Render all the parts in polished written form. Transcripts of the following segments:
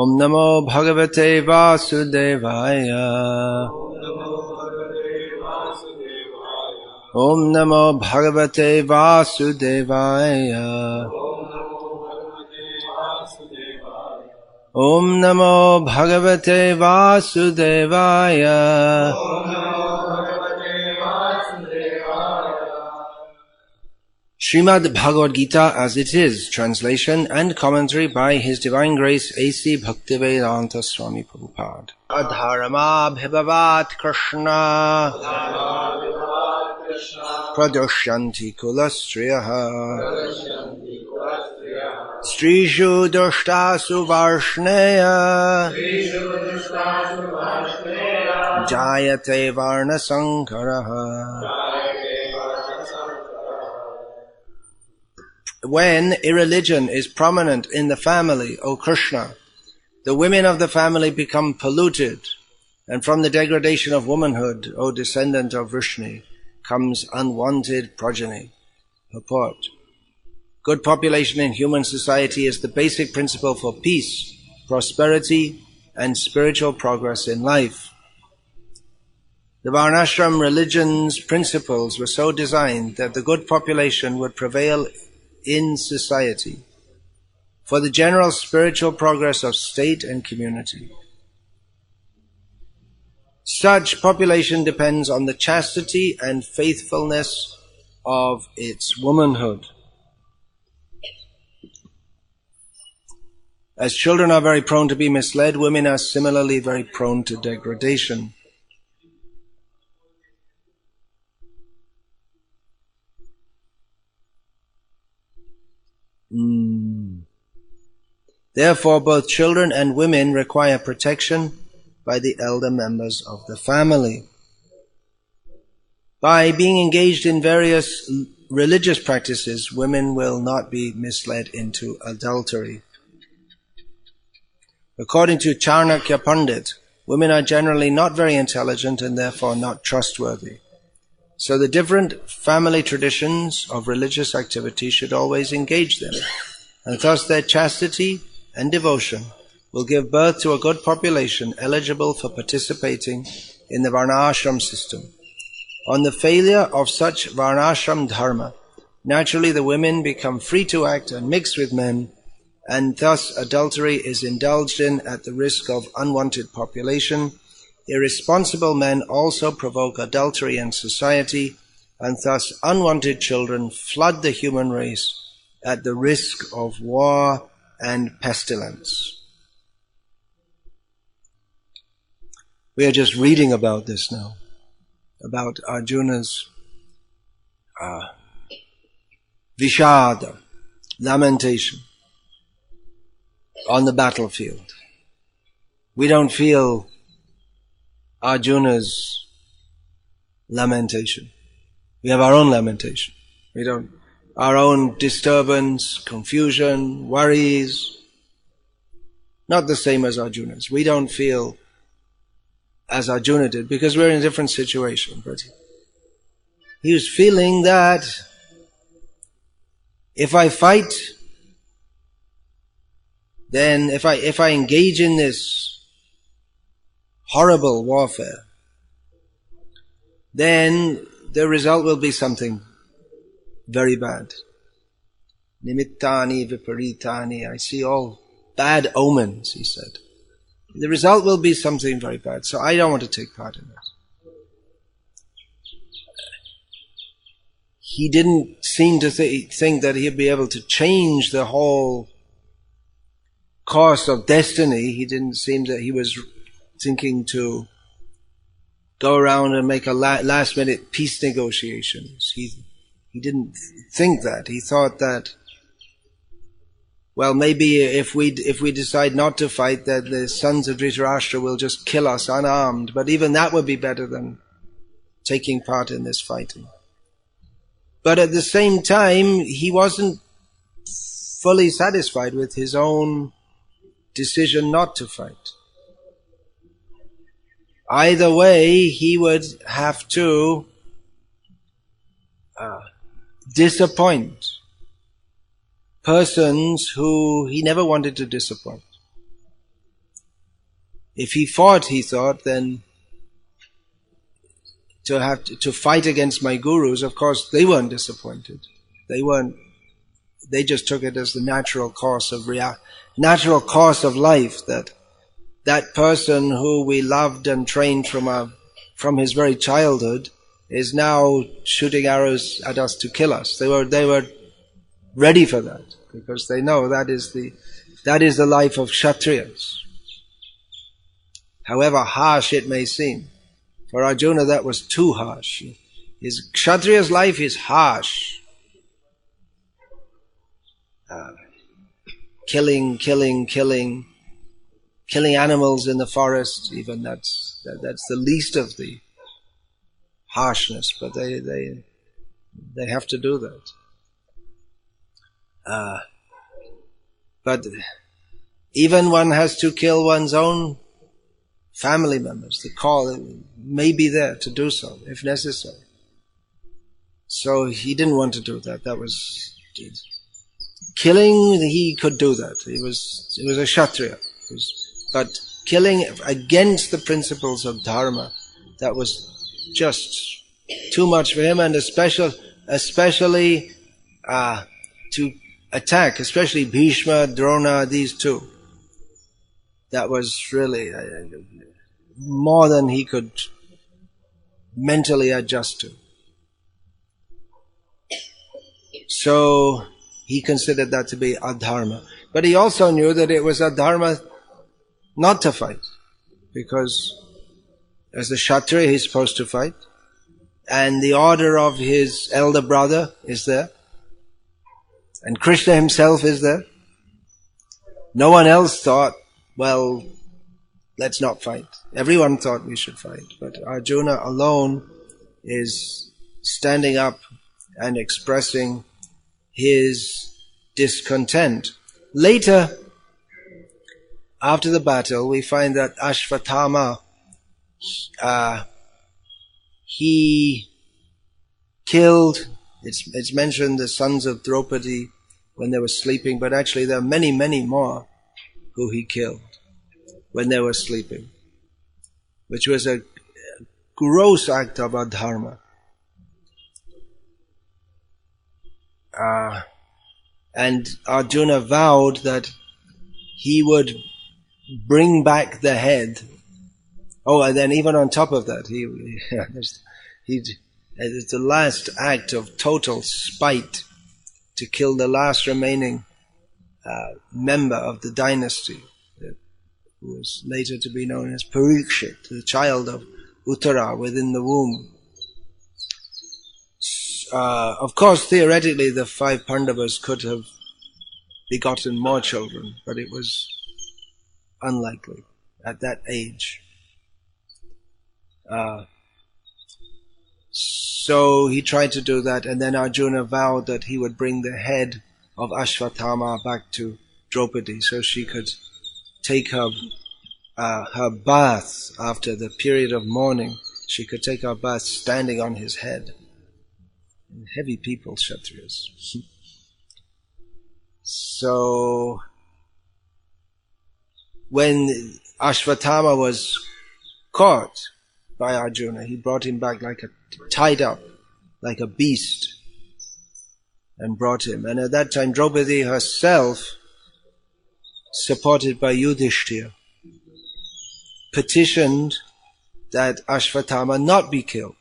Om Namo Bhagavate Vasudevaya. Om Namo Bhagavate Vasudevaya. Om Namo Bhagavate Vasudevaya. Srimad Bhagavad-gita as it is, translation and commentary by His Divine Grace A.C. Bhaktivedanta Swami Prabhupada. Adharama bhibavat Krishna pradoshyanti kulastriyaha Strishu dushtasu varshneya jayate varna sankaraha. When irreligion is prominent in the family, O Krishna, the women of the family become polluted, and from the degradation of womanhood, O descendant of Vrishni, comes unwanted progeny. Purport. Good population in human society is the basic principle for peace, prosperity, and spiritual progress in life. The Varnashram religion's principles were so designed that the good population would prevail in society for the general spiritual progress of state and community. Such population depends on the chastity and faithfulness of its womanhood. As children are very prone to be misled, women are similarly very prone to degradation. Therefore, both children and women require protection by the elder members of the family. By being engaged in various religious practices, women will not be misled into adultery. According to Charnakya Pandit, women are generally not very intelligent and therefore not trustworthy. So the different family traditions of religious activity should always engage them, and thus their chastity and devotion will give birth to a good population eligible for participating in the Varnashram system. On the failure of such Varnashram dharma, naturally the women become free to act and mix with men, and thus adultery is indulged in at the risk of unwanted population. Irresponsible men also provoke adultery in society, and thus unwanted children flood the human race at the risk of war and pestilence. We are just reading about this now, about Arjuna's Vishada, lamentation on the battlefield. We don't feel Arjuna's lamentation. We have our own lamentation. Our own disturbance, confusion, worries. Not the same as Arjuna's. We don't feel as Arjuna did because we're in a different situation. But he was feeling that if I fight, then if I engage in this horrible warfare, then the result will be something very bad. Nimittani viparitani, I see all bad omens, he said. The result will be something very bad, so I don't want to take part in this. He didn't seem to think that he'd be able to change the whole course of destiny. He didn't seem that he was thinking to go around and make a last-minute peace negotiations. He didn't think that. He thought that, well, maybe if we decide not to fight, that the sons of Dhritarashtra will just kill us unarmed. But even that would be better than taking part in this fighting. But at the same time, he wasn't fully satisfied with his own decision not to fight. Either way, he would have to disappoint persons who he never wanted to disappoint. if he fought, he thought, then to have to fight against my gurus, of course, they weren't disappointed. They just took it as the natural course of life, that person who we loved and trained from his very childhood is now shooting arrows at us to kill us. They were ready for that, because they know that is the life of Kshatriyas. However harsh it may seem. For Arjuna that was too harsh. His Kshatriya's life is harsh. Killing animals in the forest, even that's the least of the harshness, but they have to do that. But even one has to kill one's own family members. The call may be there to do so, if necessary. So he didn't want to do that. That was killing. He could do that. He was a Kshatriya. But killing against the principles of dharma, that was just too much for him, and especially to attack, especially Bhishma, Drona, these two. That was really more than he could mentally adjust to. So he considered that to be adharma. But he also knew that it was adharma not to fight, because as a Kshatriya he's supposed to fight, and the order of his elder brother is there, and Krishna himself is there. No one else thought, well, let's not fight. Everyone thought we should fight, but Arjuna alone is standing up and expressing his discontent. Later, after the battle, we find that Ashvatthama, he killed, it's mentioned, the sons of Draupadi when they were sleeping, but actually there are many, many more who he killed when they were sleeping, which was a gross act of adharma. And Arjuna vowed that he would bring back the head. Oh, and then even on top of that, it's the last act of total spite to kill the last remaining member of the dynasty, who was later to be known as Parikshit, the child of Uttara within the womb. Of course, theoretically, the 5 Pandavas could have begotten more children, but it was unlikely at that age. So he tried to do that, and then Arjuna vowed that he would bring the head of Ashvatthama back to Draupadi so she could take her bath after the period of mourning. She could take her bath standing on his head. Heavy people, Kshatriyas. So when Ashvatthama was caught by Arjuna, he brought him back tied up like a beast, and brought him. And at that time Draupadi herself, supported by Yudhishthira, petitioned that Ashvatthama not be killed.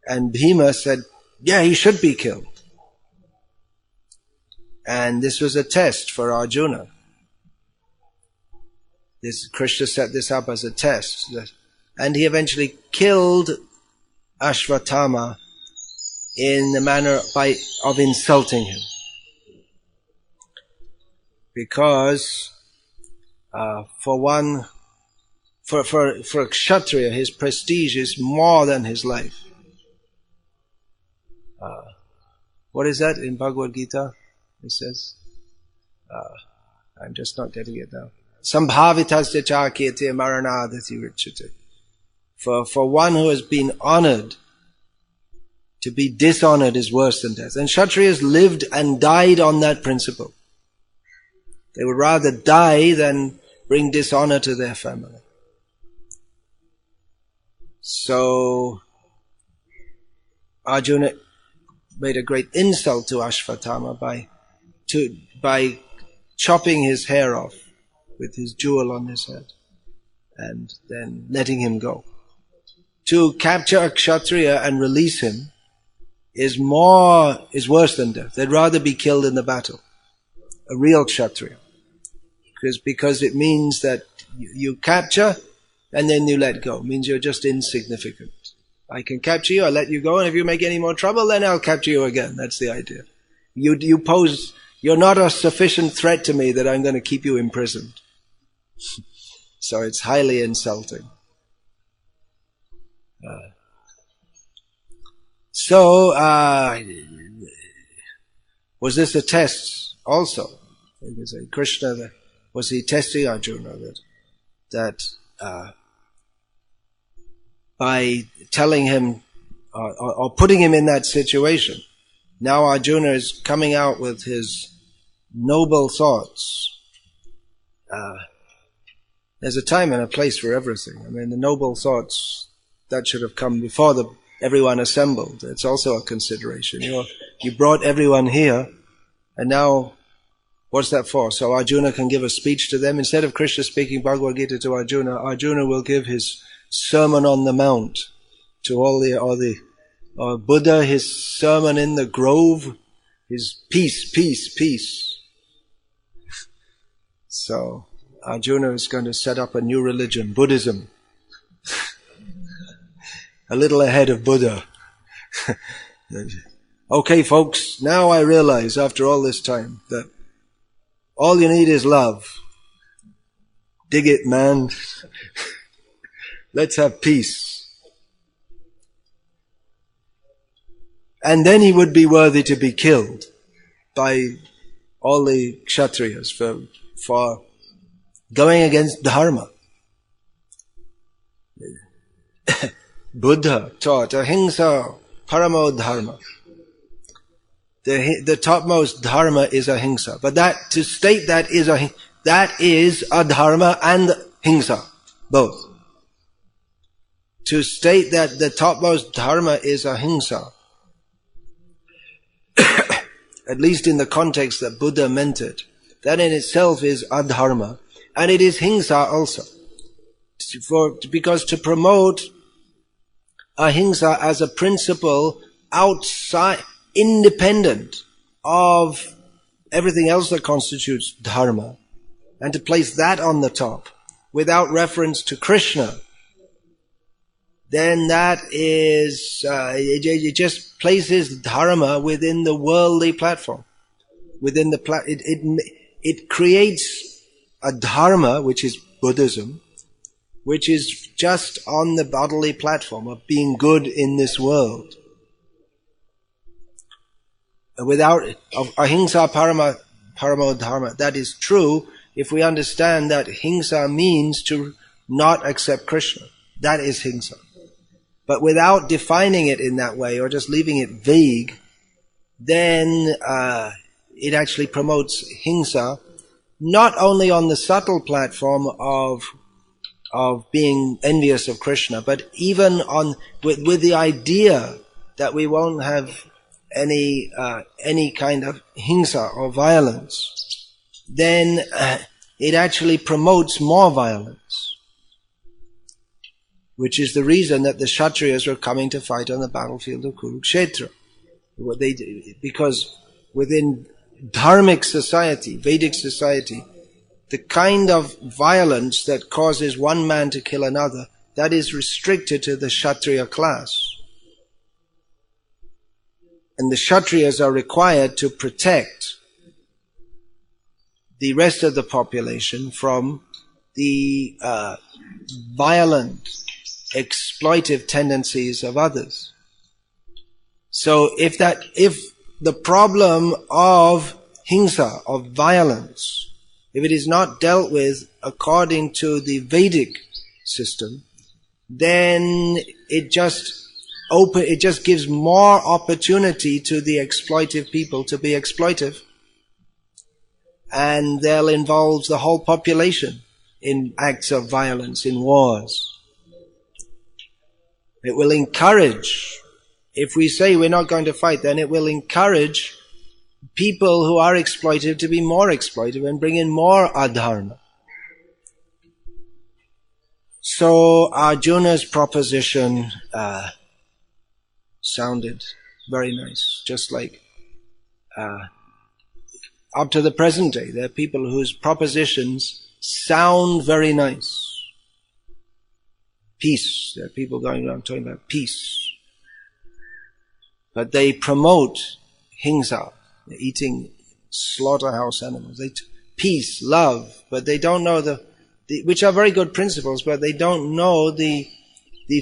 And Bhima said, yeah, he should be killed. And this was a test for Arjuna. Krishna set this up as a test. And he eventually killed Ashvatthama in the manner of insulting him. Because for a Kshatriya, his prestige is more than his life. What is that in Bhagavad-gita? It says, I'm just not getting it now. Sambhavitasya chakete maranadati richate. For one who has been honored, to be dishonored is worse than death. And Kshatriyas lived and died on that principle. They would rather die than bring dishonor to their family. So Arjuna made a great insult to Ashvatthama by chopping his hair off with his jewel on his head and then letting him go. To capture a Kshatriya and release him is worse than death. They'd rather be killed in the battle. A real Kshatriya. Because it means that you capture and then you let go. It means you're just insignificant. I can capture you, I'll let you go, and if you make any more trouble, then I'll capture you again. That's the idea. You're not a sufficient threat to me that I'm going to keep you imprisoned. So it's highly insulting. Was this a test also? Krishna, was he testing Arjuna that by telling him or putting him in that situation, now Arjuna is coming out with his noble thoughts. There's a time and a place for everything. I mean, the noble thoughts, that should have come before everyone assembled. It's also a consideration. You brought everyone here, and now what's that for? So Arjuna can give a speech to them. Instead of Krishna speaking Bhagavad-gita to Arjuna, Arjuna will give his Sermon on the Mount to or Buddha, his sermon in the grove, his peace, peace, peace. So Arjuna is going to set up a new religion, Buddhism. A little ahead of Buddha. Okay, folks, now I realize after all this time that all you need is love. Dig it, man. Let's have peace. And then he would be worthy to be killed by all the Kshatriyas for going against Dharma. Buddha taught ahimsa paramo dharma. The topmost dharma is ahimsa. But to state that is adharma and himsa, both. To state that the topmost dharma is ahimsa, at least in the context that Buddha meant it, that in itself is adharma, and it is himsa also. Because to promote ahimsa as a principle outside, independent of everything else that constitutes dharma, and to place that on the top without reference to Krishna, then that is, it just places dharma within the worldly platform. It creates a dharma, which is Buddhism, which is just on the bodily platform of being good in this world. Without ahimsa paramo dharma, that is true if we understand that himsa means to not accept Krishna. That is himsa. But without defining it in that way or just leaving it vague, then it actually promotes himsa, not only on the subtle platform of being envious of Krishna, but even with the idea that we won't have any kind of himsa or violence, then it actually promotes more violence. Which is the reason that the Kshatriyas were coming to fight on the battlefield of Kurukshetra. Because within dharmic society, Vedic society, the kind of violence that causes one man to kill another, that is restricted to the Kshatriya class. And the Kshatriyas are required to protect the rest of the population from the violent, exploitive tendencies of others. So if the problem of himsa, of violence, if it is not dealt with according to the Vedic system, then it just gives more opportunity to the exploitive people to be exploitive, and they'll involve the whole population in acts of violence, in wars. It will encourage, if we say we're not going to fight, then it will encourage people who are exploitive to be more exploitive and bring in more adharma. So Arjuna's proposition sounded very nice, just like up to the present day, there are people whose propositions sound very nice. Peace. There are people going around talking about peace. But they promote hingsa, eating slaughterhouse animals. Peace, love, but they don't know which are very good principles, but they don't know the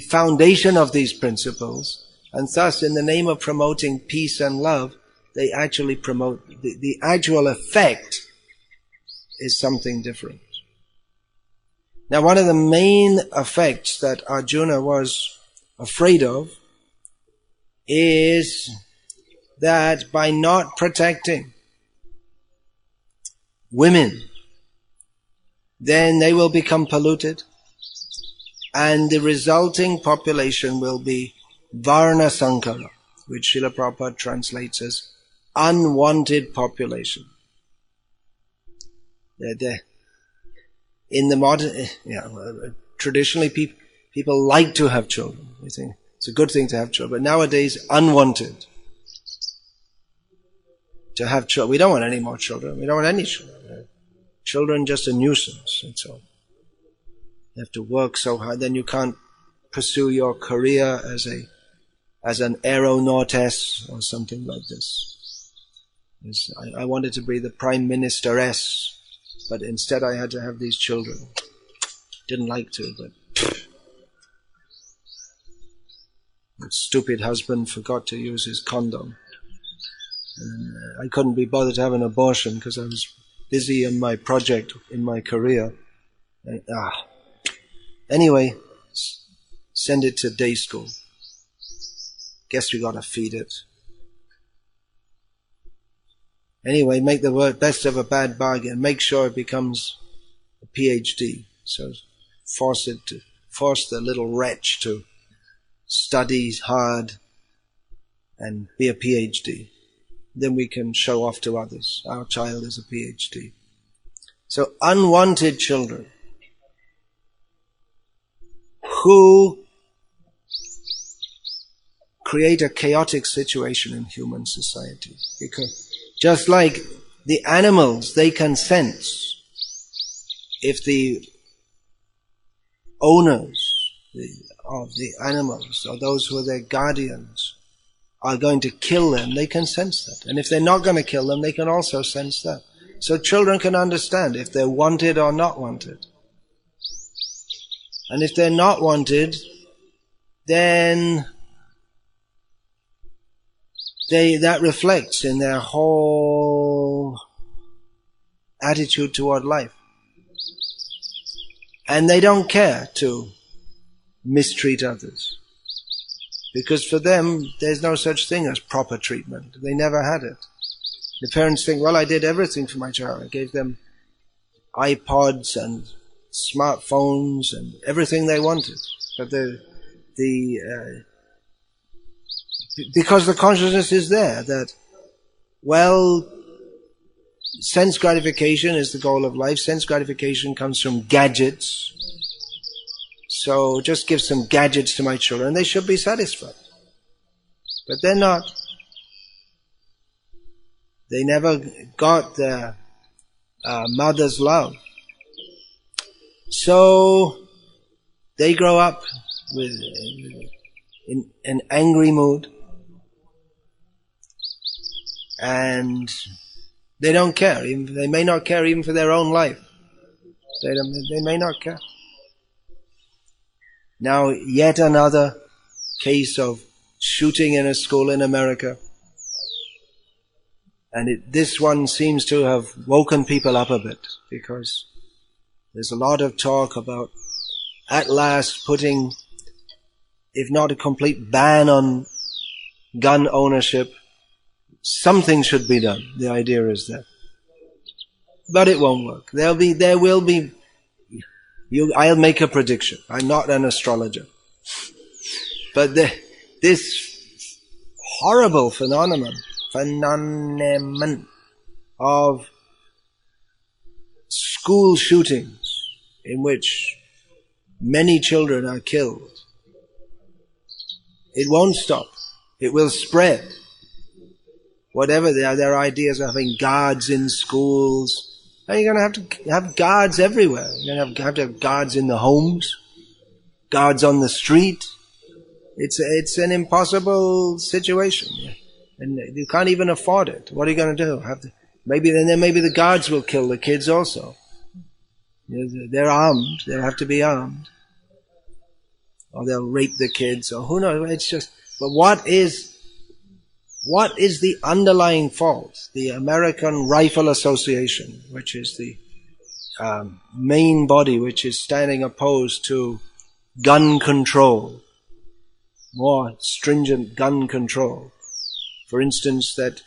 foundation of these principles. And thus, in the name of promoting peace and love, they actually promote, the actual effect is something different. Now, one of the main effects that Arjuna was afraid of is that by not protecting women, then they will become polluted, and the resulting population will be Varna Sankara, which Srila Prabhupada translates as unwanted population. In the modern, traditionally people like to have children. They think it's a good thing to have children, but nowadays unwanted to have children. We don't want any more children. We don't want any children. Children just a nuisance, and so you have to work so hard. Then you can't pursue your career as an aeronautess or something like this. I wanted to be the Prime Ministeress, but instead I had to have these children. Didn't like to, but that stupid husband forgot to use his condom. And I couldn't be bothered to have an abortion because I was busy in my project, in my career. Anyway, send it to day school. Guess we gotta feed it. Anyway, make the best of a bad bargain. Make sure it becomes a PhD. So force the little wretch to study hard and be a PhD. Then we can show off to others. Our child is a PhD. So unwanted children who create a chaotic situation in human society. Because just like the animals, they can sense if the owners of the animals or those who are their guardians are going to kill them, they can sense that. And if they're not going to kill them, they can also sense that. So children can understand if they're wanted or not wanted. And if they're not wanted, then that reflects in their whole attitude toward life. And they don't care to mistreat others. Because for them, there's no such thing as proper treatment. They never had it. The parents think, well, I did everything for my child. I gave them iPods and smartphones and everything they wanted. But because the consciousness is there that, well, sense gratification is the goal of life. Sense gratification comes from gadgets. So just give some gadgets to my children, they should be satisfied. But they're not. They never got their mother's love. So they grow up in an angry mood. And they don't care. They may not care even for their own life. They may not care. Now, yet another case of shooting in a school in America. And this one seems to have woken people up a bit, because there's a lot of talk about at last putting, if not a complete ban on gun ownership, something should be done. The idea is that. But it won't work. There will be I'll make a prediction. I'm not an astrologer. But this horrible phenomenon of school shootings in which many children are killed, it won't stop. It will spread. Whatever their ideas of having guards in schools, you're going to have guards everywhere. You're going to have guards in the homes, guards on the street. It's an impossible situation, and you can't even afford it. What are you going to do? Maybe the guards will kill the kids also. They're armed. They'll have to be armed, or they'll rape the kids, or who knows. It's just. But what is the underlying fault? The American Rifle Association, which is the main body which is standing opposed to gun control, more stringent gun control. For instance, that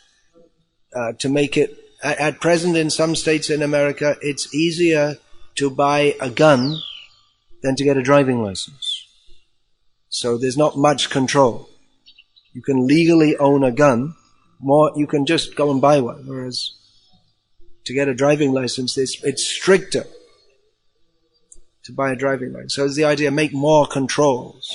to make it, at present in some states in America, it's easier to buy a gun than to get a driving license. So there's not much control. You can legally own a gun, you can just go and buy one, whereas to get a driving license, it's stricter to buy a driving license. So it's the idea, make more controls.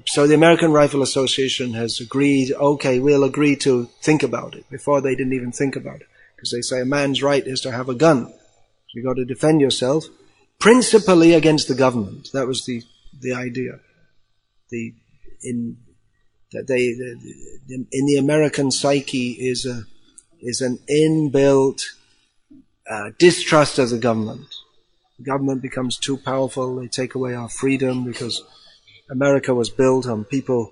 So the American Rifle Association has agreed, okay, we'll agree to think about it. Before they didn't even think about it, because they say a man's right is to have a gun. So you've got to defend yourself, principally against the government. That was the idea. In the American psyche is an inbuilt distrust of the government. The government becomes too powerful. They take away our freedom, because America was built on people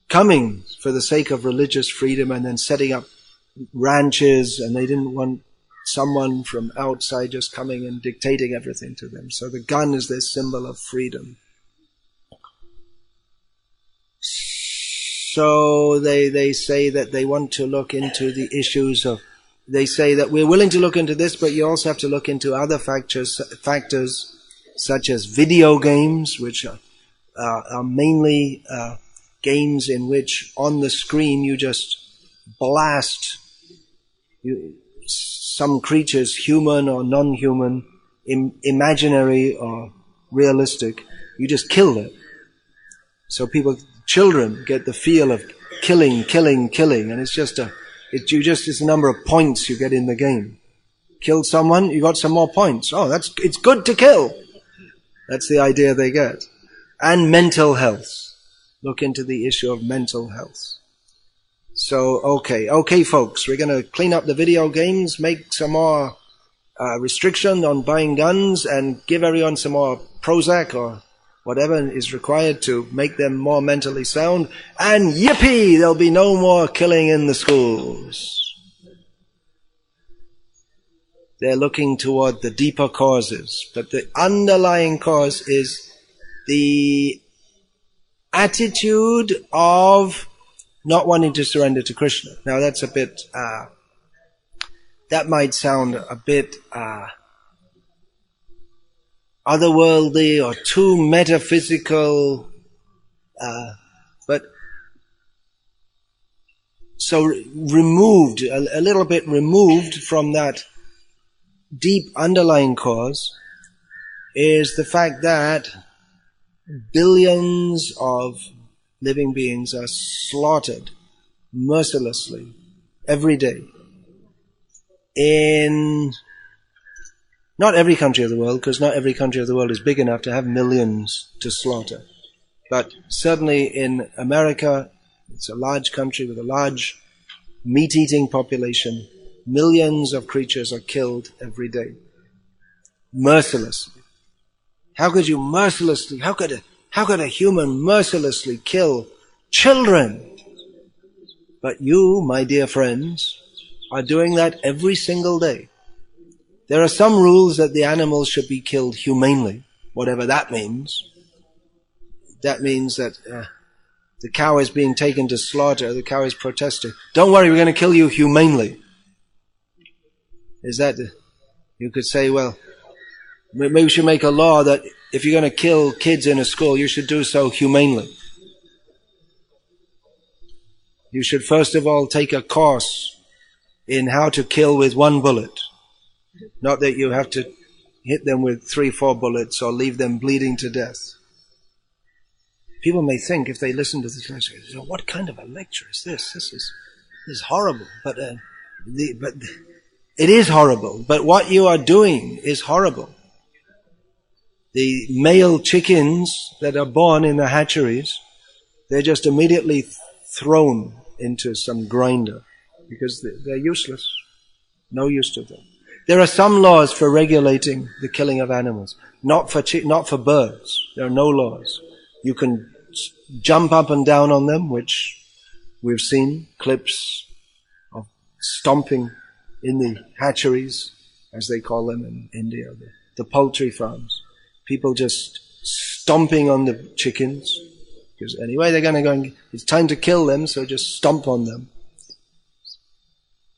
coming for the sake of religious freedom and then setting up ranches, and they didn't want someone from outside just coming and dictating everything to them. So the gun is their symbol of freedom. So they say that they want to look into the issues of, they say that we're willing to look into this, but you also have to look into other factors such as video games, which are mainly games in which on the screen you just blast some creatures, human or non-human, imaginary or realistic. You just kill them. So children get the feel of killing, and it's just it's a number of points you get in the game. Kill someone, you got some more points. Oh, it's good to kill. That's the idea they get. And mental health. Look into the issue of mental health. So, okay folks, we're going to clean up the video games, make some more restriction on buying guns, and give everyone some more Prozac or whatever is required to make them more mentally sound, and yippee, there'll be no more killing in the schools. They're looking toward the deeper causes, but the underlying cause is the attitude of not wanting to surrender to Krishna. Now that's a bit, that might sound a bit otherworldly or too metaphysical, but so removed, a little bit removed from that deep underlying cause is the fact that billions of living beings are slaughtered mercilessly every day in not every country of the world, because not every country of the world is big enough to have millions to slaughter. But certainly in America, it's a large country with a large meat-eating population. Millions of creatures are killed every day. Mercilessly. How could a human mercilessly kill children? But you, my dear friends, are doing that every single day. There are some rules that the animals should be killed humanely, whatever that means. That means that the cow is being taken to slaughter, the cow is protesting. Don't worry, we're going to kill you humanely. Is that, you could say, well, Maybe we should make a law that if you're going to kill kids in a school, you should do so humanely. You should first of all take a course in how to kill with one bullet. Not that you have to hit them with 3-4 bullets or leave them bleeding to death. People may think, if they listen to this lecture, what kind of a lecture is this? This is horrible. But it is horrible. But what you are doing is horrible. The male chickens that are born in the hatcheries, they're just immediately thrown into some grinder because they're useless. No use to them. There are some laws for regulating the killing of animals, not for birds. There are no laws. You can jump up and down on them, which we've seen clips of stomping in the hatcheries, as they call them in India, the poultry farms. People just stomping on the chickens. Because anyway, they're going to go and it's time to kill them, so just stomp on them.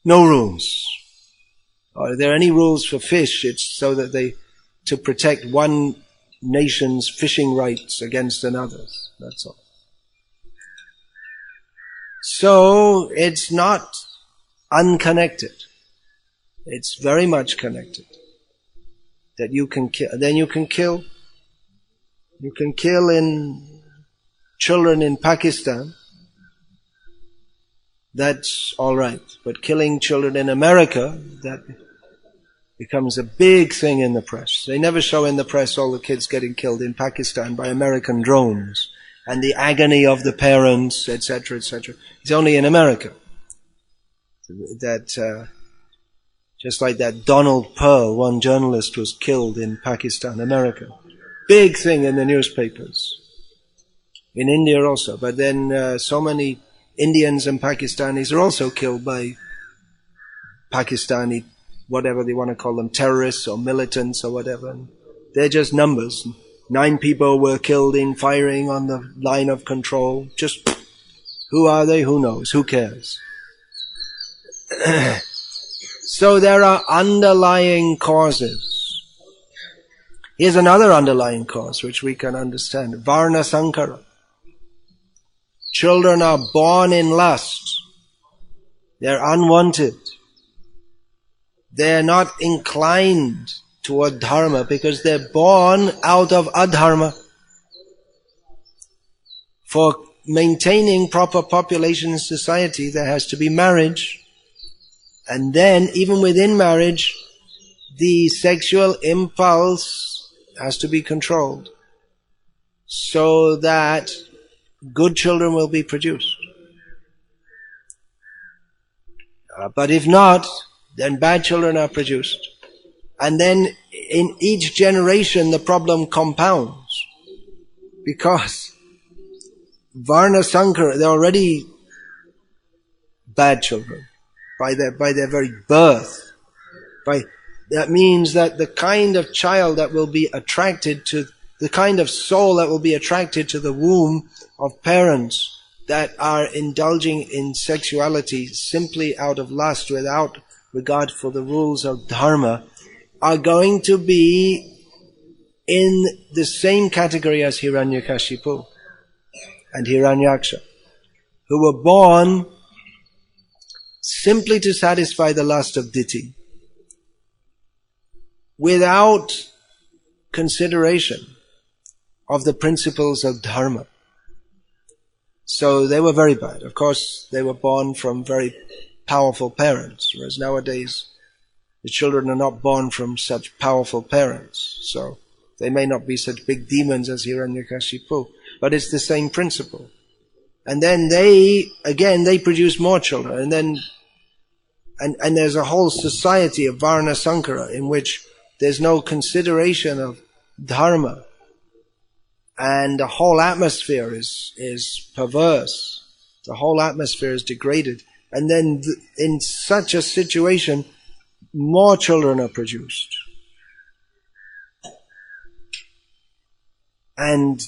No rules. Are there any rules for fish? It's so that to protect one nation's fishing rights against another's. That's all. So it's not unconnected. It's very much connected. That you can kill. Then you can kill. You can kill in children in Pakistan. That's all right. But killing children in America, that becomes a big thing in the press. They never show in the press all the kids getting killed in Pakistan by American drones and the agony of the parents, etc., etc. It's only in America that, just like that Donald Pearl, one journalist, was killed in Pakistan, America. Big thing in the newspapers. In India also. But then so many Indians and Pakistanis are also killed by Pakistani, whatever they want to call them, terrorists or militants or whatever. And they're just numbers. 9 people were killed in firing on the line of control. Just, who are they? Who knows? Who cares? So there are underlying causes. Here's another underlying cause which we can understand. Varna Sankara. Children are born in lust. They're unwanted. They're not inclined toward dharma because they're born out of adharma. For maintaining proper population in society, there has to be marriage. And then, even within marriage, the sexual impulse has to be controlled so that good children will be produced. But if not, then bad children are produced. And then in each generation the problem compounds. Because Varna Sankara, they're already bad children by their very birth. That means that the kind of child that will be attracted to, the kind of soul that will be attracted to the womb of parents that are indulging in sexuality simply out of lust without regard for the rules of dharma are going to be in the same category as Hiranyakashipu and Hiranyaksha, who were born simply to satisfy the lust of ditthi without consideration of the principles of dharma. So they were very bad. Of course, they were born from very powerful parents, whereas nowadays the children are not born from such powerful parents. So they may not be such big demons as Hiranyakashipu, but it's the same principle. And then they produce more children, and then and there's a whole society of Varna Sankara in which there's no consideration of dharma. And the whole atmosphere is perverse. The whole atmosphere is degraded. And then in such a situation, more children are produced. And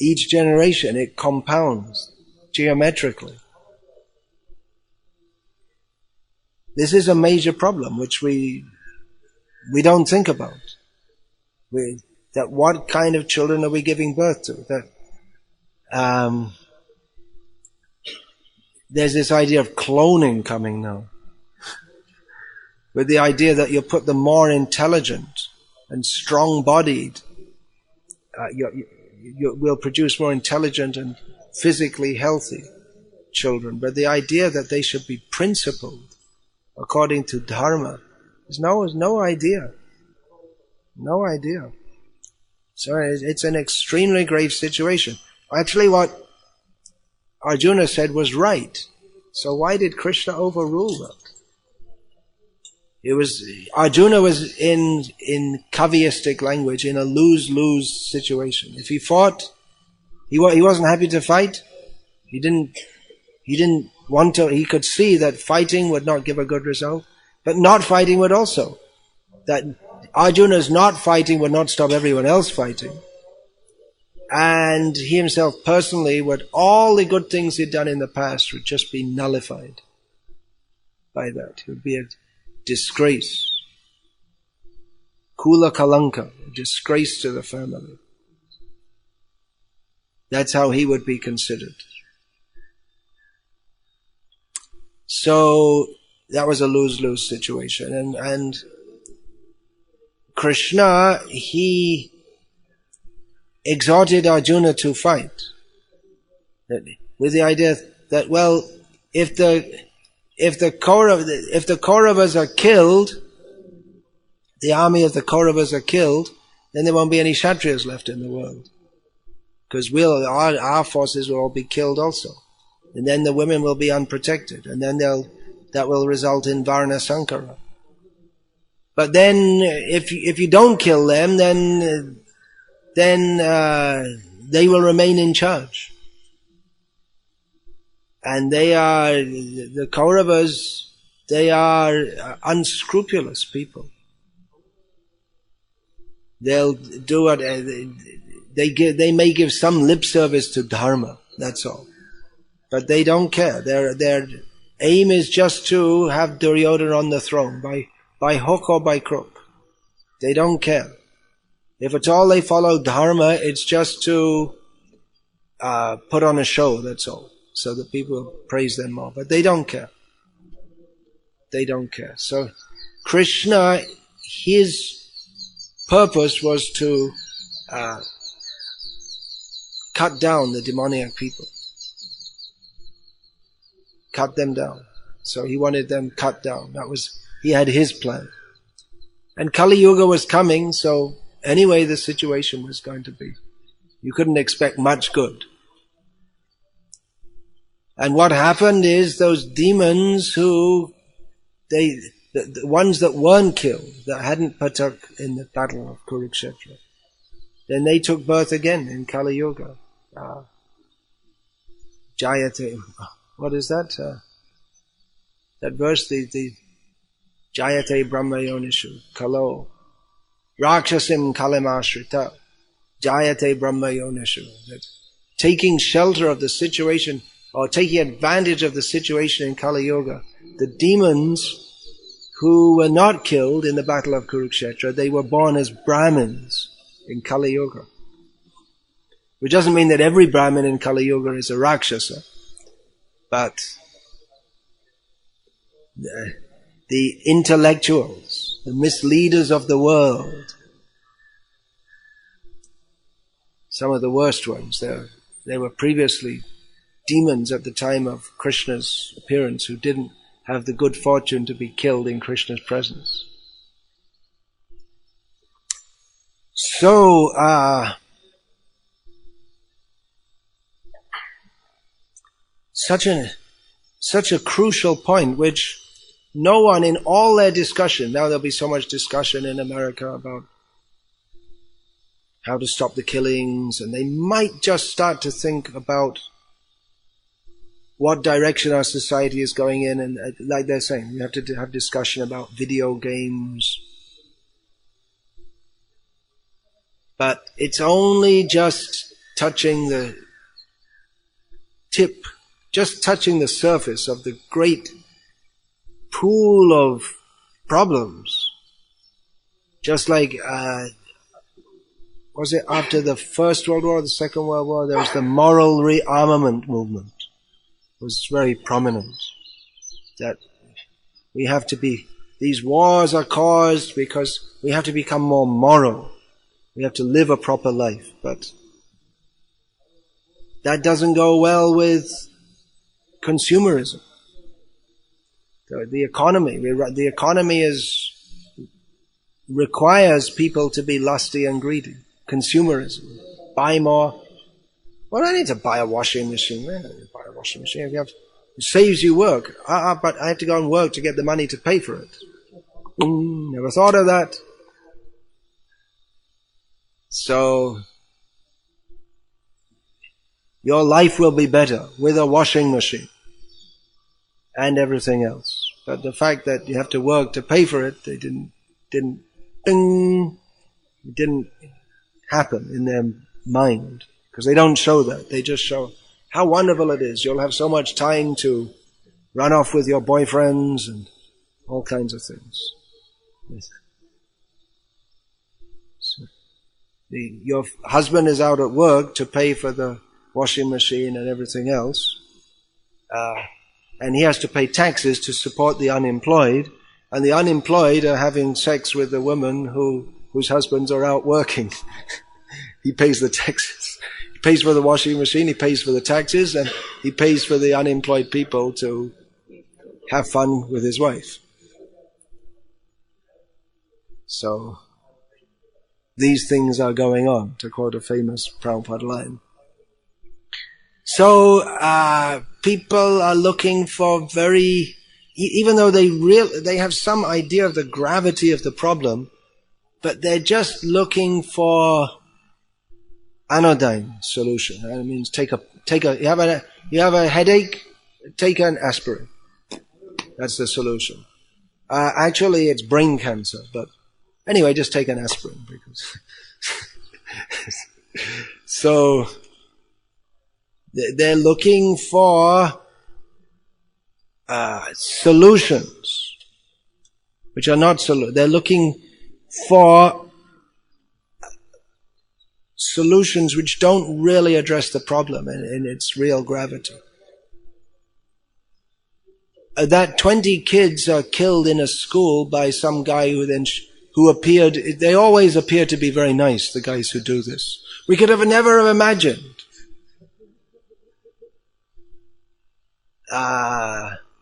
each generation, it compounds geometrically. This is a major problem which we don't think about. That what kind of children are we giving birth to? That there's this idea of cloning coming now, with the idea that you put the more intelligent and strong-bodied, you will produce more intelligent and physically healthy children. But the idea that they should be principled according to dharma is no idea. No idea. So it's an extremely grave situation. Actually, what Arjuna said was right. So why did Krishna overrule that? Arjuna was in Kaviistic language in a lose-lose situation. If he fought, he wasn't happy to fight. He didn't want to. He could see that fighting would not give a good result, but not fighting would also. That Arjuna's not fighting would not stop everyone else fighting. And he himself personally, all the good things he'd done in the past would just be nullified by that. It would be a disgrace. Kula kalanka, a disgrace to the family. That's how he would be considered. So that was a lose-lose situation. And Krishna, he exhorted Arjuna to fight, with the idea that, well, if the Kauravas are killed, the army of the Kauravas are killed, then there won't be any Kshatriyas left in the world, because our forces will all be killed also, and then the women will be unprotected, and then that will result in Varna Sankara. But then, if you don't kill them, then they will remain in charge. And the Kauravas, they are unscrupulous people. They'll do what they may give some lip service to dharma, that's all. But they don't care. Their aim is just to have Duryodhana on the throne, by hook or by crook. They don't care. If at all they follow dharma, it's just to put on a show, that's all, so that people praise them more. But they don't care. They don't care. So Krishna, his purpose was to cut down the demoniac people. Cut them down. So he wanted them cut down. He had his plan. And Kali Yuga was coming, so anyway the situation was going to be. You couldn't expect much good. And what happened is those demons the ones that weren't killed, that hadn't partook in the battle of Kurukshetra, then they took birth again in Kali Yuga. Jayate, what is that? That verse, the Jayate Brahma Yonishu, Kalo, Rakshasim Kalamashrita, Jayate Brahma Yonishu. That taking shelter of the situation, or taking advantage of the situation in Kali Yuga, the demons who were not killed in the battle of Kurukshetra, they were born as Brahmins in Kali Yuga. Which doesn't mean that every Brahmin in Kali Yuga is a Rakshasa, but the intellectuals, the misleaders of the world, some of the worst ones, they were previously demons at the time of Krishna's appearance who didn't have the good fortune to be killed in Krishna's presence. So, such a crucial point, which no one in all their discussion, now there'll be so much discussion in America about how to stop the killings, and they might just start to think about what direction our society is going in, and like they're saying, we have to have discussion about video games. But it's only just touching the tip, just touching the surface of the great pool of problems. Just like was it after the First World War or the Second World War, there was the moral rearmament movement. It was very prominent. That we have to be, these wars are caused because we have to become more moral. We have to live a proper life. But that doesn't go well with consumerism. The economy requires people to be lusty and greedy. Consumerism. Buy more. Well, I need to buy a washing machine. I don't need to buy a washing machine. It saves you work. But I have to go and work to get the money to pay for it. Never thought of that. So, your life will be better with a washing machine and everything else. But the fact that you have to work to pay for it, it didn't happen in their mind. Because they don't show that. They just show how wonderful it is. You'll have so much time to run off with your boyfriends and all kinds of things. So, your husband is out at work to pay for the washing machine and everything else. And he has to pay taxes to support the unemployed. And the unemployed are having sex with the women whose husbands are out working. He pays the taxes. He pays for the washing machine, he pays for the taxes, and he pays for the unemployed people to have fun with his wife. So, these things are going on, to quote a famous Prabhupada line. So, people are looking for even though they have some idea of the gravity of the problem, but they're just looking for anodyne solution. That means you have a headache, take an aspirin. That's the solution. Actually, it's brain cancer, but anyway, just take an aspirin because. So they're looking for solutions, which are not solutions. They're looking for solutions which don't really address the problem in its real gravity. That 20 kids are killed in a school by some guy who appeared, they always appear to be very nice, the guys who do this. We could have never have imagined.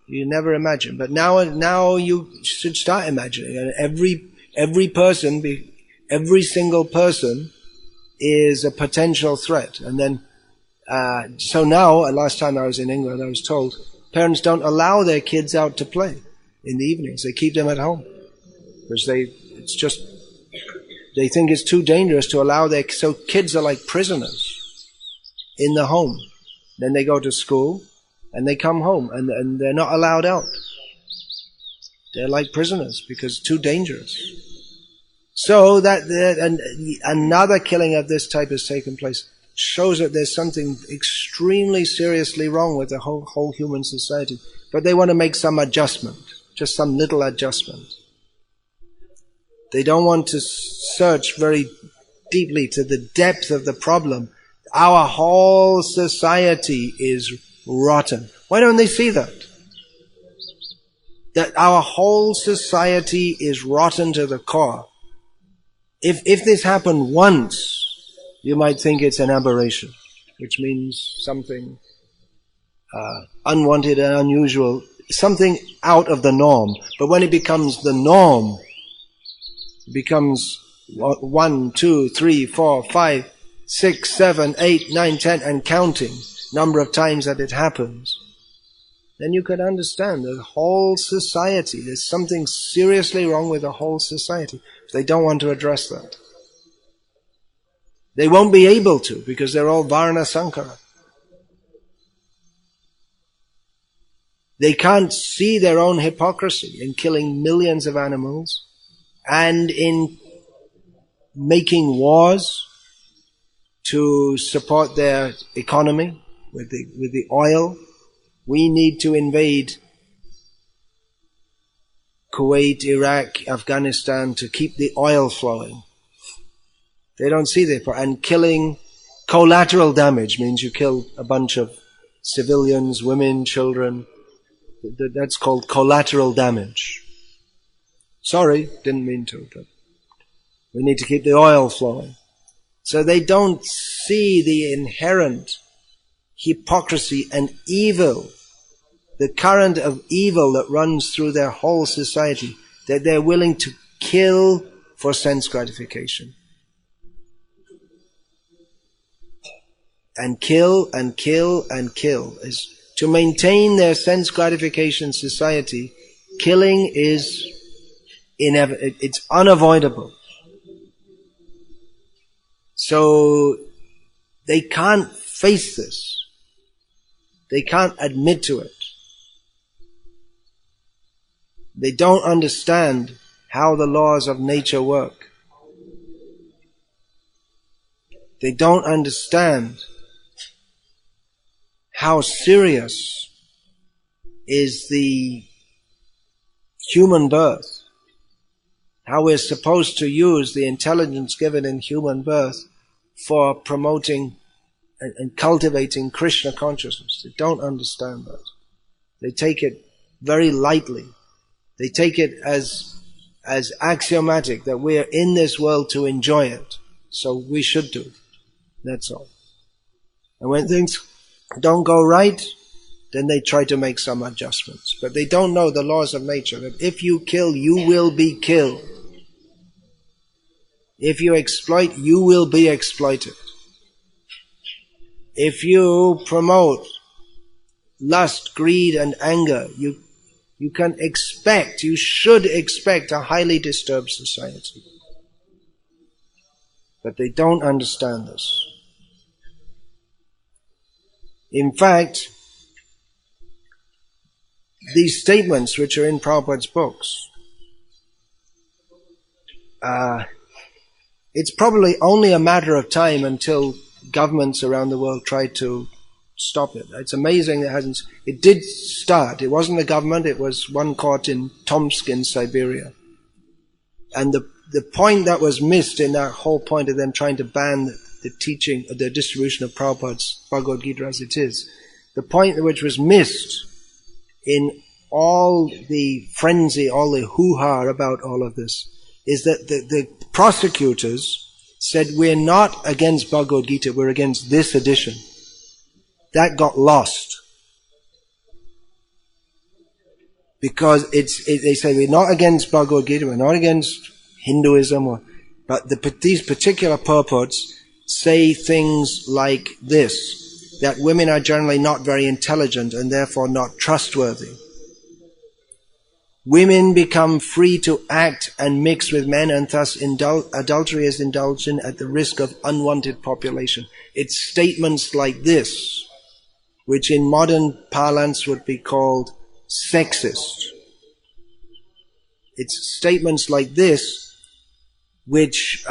You never imagine. But now you should start imagining. And every single person is a potential threat. And then, so now, last time I was in England, I was told, parents don't allow their kids out to play in the evenings. They keep them at home. Because they think it's too dangerous to allow so kids are like prisoners in the home. Then they go to school, and they come home, and they're not allowed out. They're like prisoners, because it's too dangerous. So another killing of this type has taken place. Shows that there's something extremely seriously wrong with the whole human society. But they want to make some adjustment, just some little adjustment. They don't want to search very deeply to the depth of the problem. Our whole society is rotten. Why don't they see that? That our whole society is rotten to the core. If this happened once, you might think it's an aberration, which means something unwanted and unusual, something out of the norm. But when it becomes the norm, it becomes 1, 2, 3, 4, 5, 6, 7, 8, 9, 10, and counting, number of times that it happens, then you can understand the whole society. There's something seriously wrong with the whole society. They don't want to address that. They won't be able to, because they're all Varna Sankara. They can't see their own hypocrisy in killing millions of animals and in making wars to support their economy with the oil. We need to invade Kuwait, Iraq, Afghanistan to keep the oil flowing. They don't see the point. And killing, collateral damage means you kill a bunch of civilians, women, children. That's called collateral damage. Sorry, didn't mean to, but we need to keep the oil flowing. So they don't see the inherent hypocrisy and evil, the current of evil that runs through their whole society, that they're willing to kill for sense gratification. And kill and kill and kill. Is to maintain their sense gratification society, killing is it's unavoidable. So they can't face this. They can't admit to it. They don't understand how the laws of nature work. They don't understand how serious is the human birth, how we're supposed to use the intelligence given in human birth for promoting and cultivating Krishna consciousness. They don't understand that. They take it very lightly. They take it as axiomatic that we are in this world to enjoy it, so we should do it. That's all. And when things don't go right, then they try to make some adjustments. But they don't know the laws of nature, that if you kill, you will be killed. If you exploit, you will be exploited. If you promote lust, greed and anger, you can expect, you should expect a highly disturbed society. But they don't understand this. In fact, these statements which are in Prabhupada's books, it's probably only a matter of time until governments around the world try to stop it. It's amazing it did start. It wasn't the government, it was one court in Tomsk in Siberia. And the point that was missed in that whole point of them trying to ban the teaching, the distribution of Prabhupada's Bhagavad-gita as it is, the point which was missed in all the frenzy, all the hoo-ha about all of this, is that the prosecutors said, we're not against Bhagavad-gita, we're against this edition. That got lost. Because they say, we're not against Bhagavad-gita, we're not against Hinduism, but these particular purports say things like this, that women are generally not very intelligent and therefore not trustworthy. Women become free to act and mix with men, and thus adultery is indulged in at the risk of unwanted population. It's statements like this, which in modern parlance would be called sexist. It's statements like this, which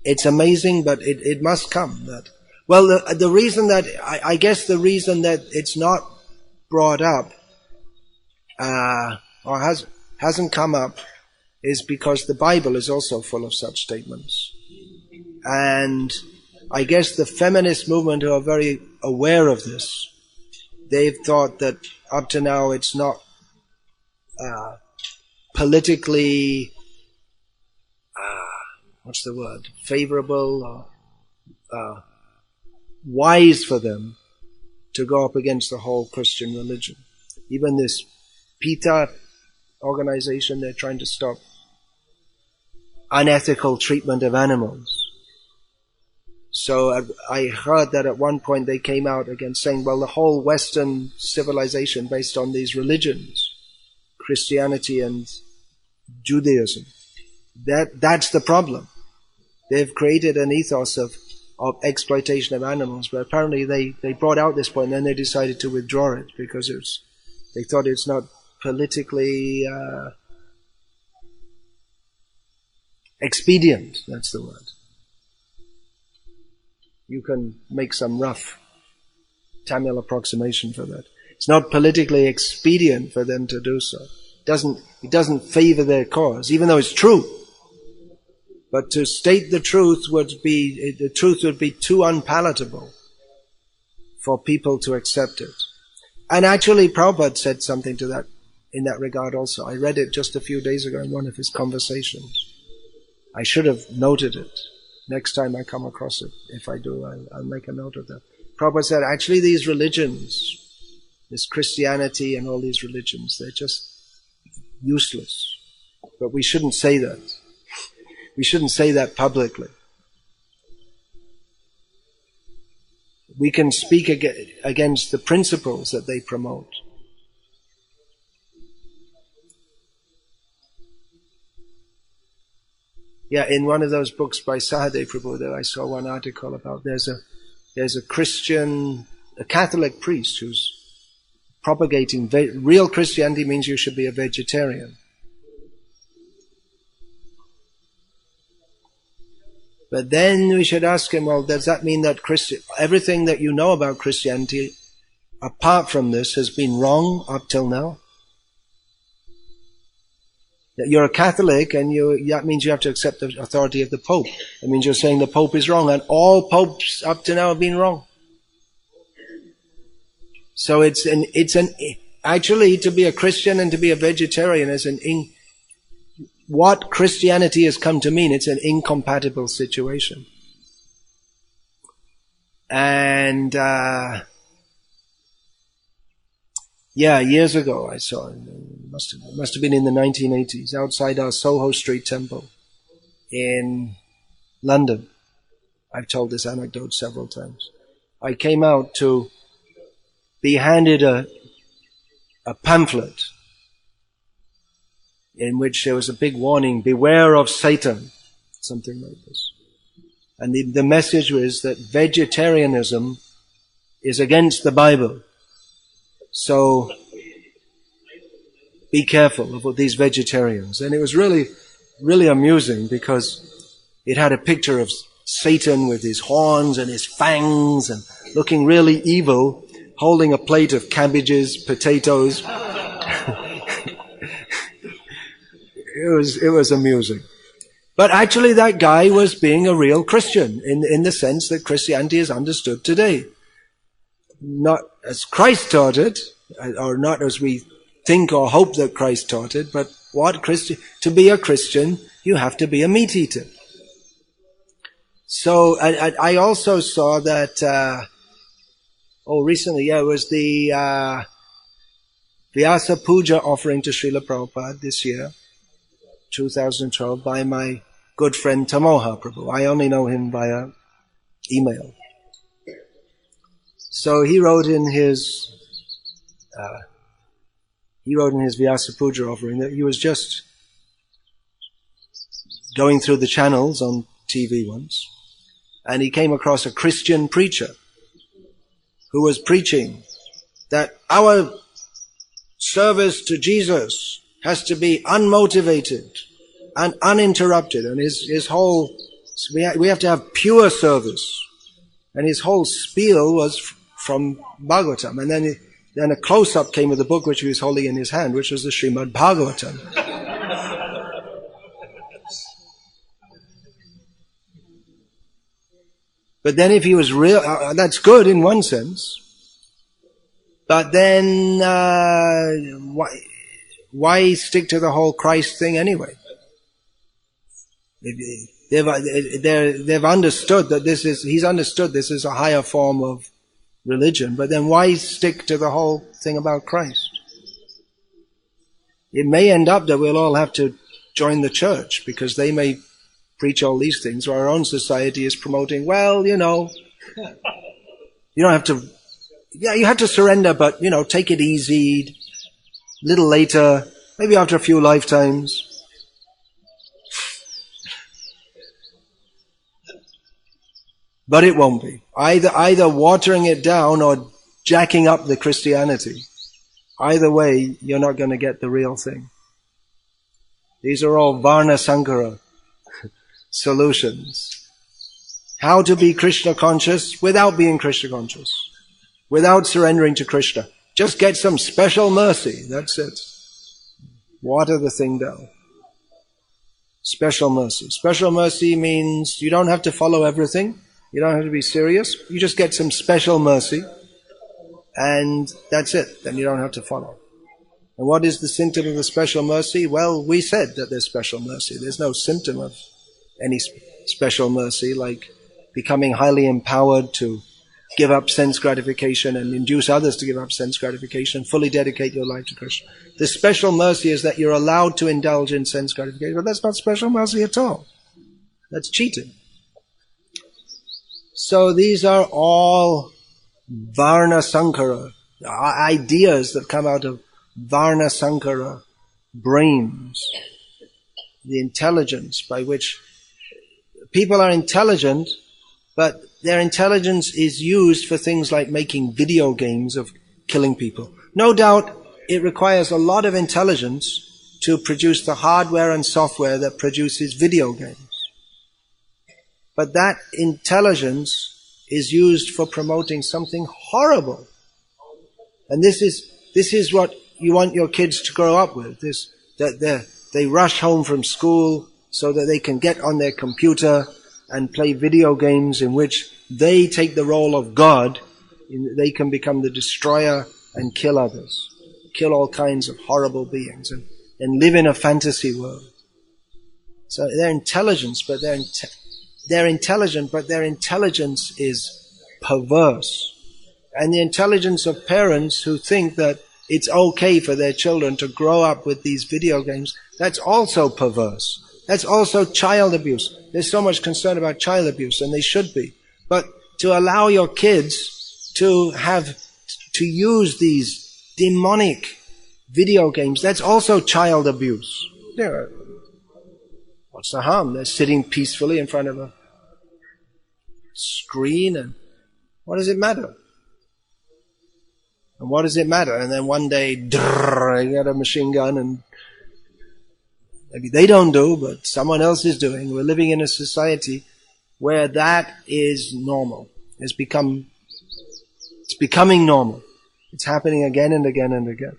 it's amazing, but it must come. The reason that, I guess the reason that it's not brought up, or hasn't come up, is because the Bible is also full of such statements. And I guess the feminist movement, who are very aware of this, they've thought that up to now it's not politically favorable or wise for them to go up against the whole Christian religion. Even this PETA organization, they're trying to stop unethical treatment of animals. So I heard that at one point they came out against saying, well, the whole Western civilization based on these religions, Christianity and Judaism, that's the problem. They've created an ethos of exploitation of animals, but apparently they brought out this point and then they decided to withdraw it because they thought it's not politically expedient, that's the word. You can make some rough Tamil approximation for that. It's not politically expedient for them to do so. It doesn't favor their cause, even though it's true. But to state the truth would be too unpalatable for people to accept it. And actually Prabhupada said something to that, in that regard also. I read it just a few days ago in one of his conversations. I should have noted it. Next time I come across it, if I do, I'll make a note of that. Prabhupada said, actually these religions, this Christianity and all these religions, they're just useless. But we shouldn't say that. We shouldn't say that publicly. We can speak against the principles that they promote. Yeah, in one of those books by Sahadev Prabhu that I saw one article about, there's a Christian, a Catholic priest who's propagating real Christianity means you should be a vegetarian. But then we should ask him, well, does that mean that everything that you know about Christianity, apart from this, has been wrong up till now? That you're a Catholic and that means you have to accept the authority of the Pope. That means you're saying the Pope is wrong, and all popes up to now have been wrong. So actually to be a Christian and to be a vegetarian is what Christianity has come to mean. It's an incompatible situation. And years ago I saw, it must have been in the 1980s, outside our Soho Street temple in London. I've told this anecdote several times. I came out to be handed a pamphlet in which there was a big warning, beware of Satan, something like this. And the message was that vegetarianism is against the Bible. So be careful of these vegetarians. And it was really, really amusing because it had a picture of Satan with his horns and his fangs and looking really evil, holding a plate of cabbages, potatoes. It was amusing. But actually that guy was being a real Christian in the sense that Christianity is understood today. Not as Christ taught it, or not as we think or hope that Christ taught it, but to be a Christian, you have to be a meat eater. So I also saw that, recently, it was the Vyasa Puja offering to Srila Prabhupada this year, 2012, by my good friend Tamoha Prabhu. I only know him via email. So he wrote in his Vyasa Puja offering that he was just going through the channels on TV once, and he came across a Christian preacher who was preaching that our service to Jesus has to be unmotivated and uninterrupted, and his whole, we have to have pure service, and his whole spiel was from Bhagavatam, and then a close-up came of the book which he was holding in his hand, which was the Srimad Bhagavatam. But then if he was real, that's good in one sense. But then, why stick to the whole Christ thing anyway? They've understood that he's understood this is a higher form of religion, but then why stick to the whole thing about Christ? It may end up that we'll all have to join the church because they may preach all these things, or our own society is promoting, well, you don't have to, you have to surrender, but, take it easy, a little later, maybe after a few lifetimes. But it won't be. Either watering it down or jacking up the Christianity. Either way, you're not going to get the real thing. These are all Varna Sankara solutions. How to be Krishna conscious without being Krishna conscious. Without surrendering to Krishna. Just get some special mercy. That's it. Water the thing down. Special mercy. Special mercy means you don't have to follow everything. You don't have to be serious. You just get some special mercy, and that's it. Then you don't have to follow. And what is the symptom of the special mercy? Well, we said that there's special mercy. There's no symptom of any special mercy, like becoming highly empowered to give up sense gratification and induce others to give up sense gratification, fully dedicate your life to Krishna. The special mercy is that you're allowed to indulge in sense gratification, but that's not special mercy at all. That's cheating. So these are all Varna Sankara, ideas that come out of Varna Sankara brains, the intelligence by which people are intelligent, but their intelligence is used for things like making video games of killing people. No doubt it requires a lot of intelligence to produce the hardware and software that produces video games. But that intelligence is used for promoting something horrible. And this is what you want your kids to grow up with. That they rush home from school so that they can get on their computer and play video games in which they take the role of God. They can become the destroyer and kill others, kill all kinds of horrible beings, and live in a fantasy world. So they're intelligent, but they're intelligent, but their intelligence is perverse. And the intelligence of parents who think that it's okay for their children to grow up with these video games, that's also perverse. That's also child abuse. There's so much concern about child abuse, and they should be. But to allow your kids to use these demonic video games, that's also child abuse. What's the harm? They're sitting peacefully in front of a screen, and what does it matter? And what does it matter? And then one day, you get a machine gun, and maybe they don't do, but someone else is doing. We're living in a society where that is normal. It's becoming normal. It's happening again and again and again.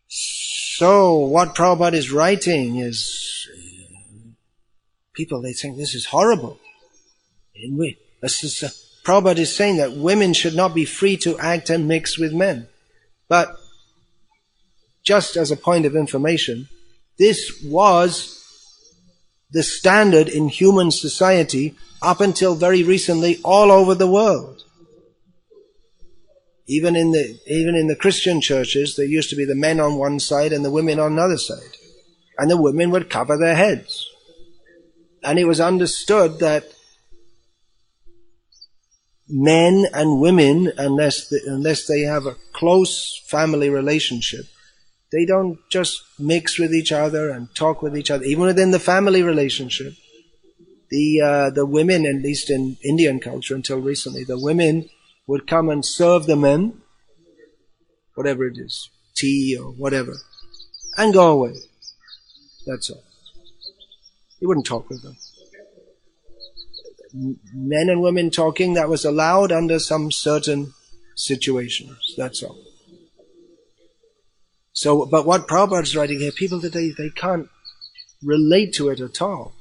So, what Prabhupada is writing is, people, they think this is horrible. Prabhupada is saying that women should not be free to act and mix with men. But, just as a point of information, this was the standard in human society up until very recently all over the world. Even in the Christian churches, there used to be the men on one side and the women on another side. And the women would cover their heads. And it was understood that men and women, unless they have a close family relationship, they don't just mix with each other and talk with each other. Even within the family relationship, the women, at least in Indian culture until recently, the women would come and serve the men, whatever it is, tea or whatever, and go away. That's all. He wouldn't talk with them. Men and women talking, that was allowed under some certain situations. That's all. So, but what Prabhupada is writing here, people today, they can't relate to it at all.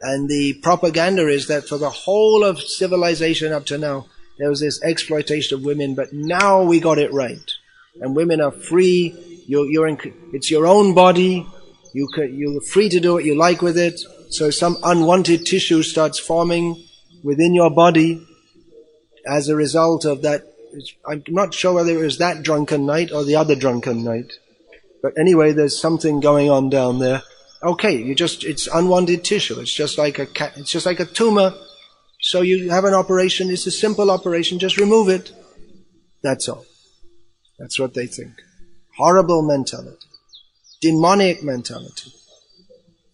And the propaganda is that for the whole of civilization up to now, there was this exploitation of women, but now we got it right. And women are free, it's your own body, you're free to do what you like with it. So some unwanted tissue starts forming within your body as a result of that. I'm not sure whether it was that drunken night or the other drunken night. But anyway, there's something going on down there. Okay, it's unwanted tissue. It's just like a tumor. So you have an operation, it's a simple operation, just remove it. That's all. That's what they think. Horrible mentality. Demonic mentality.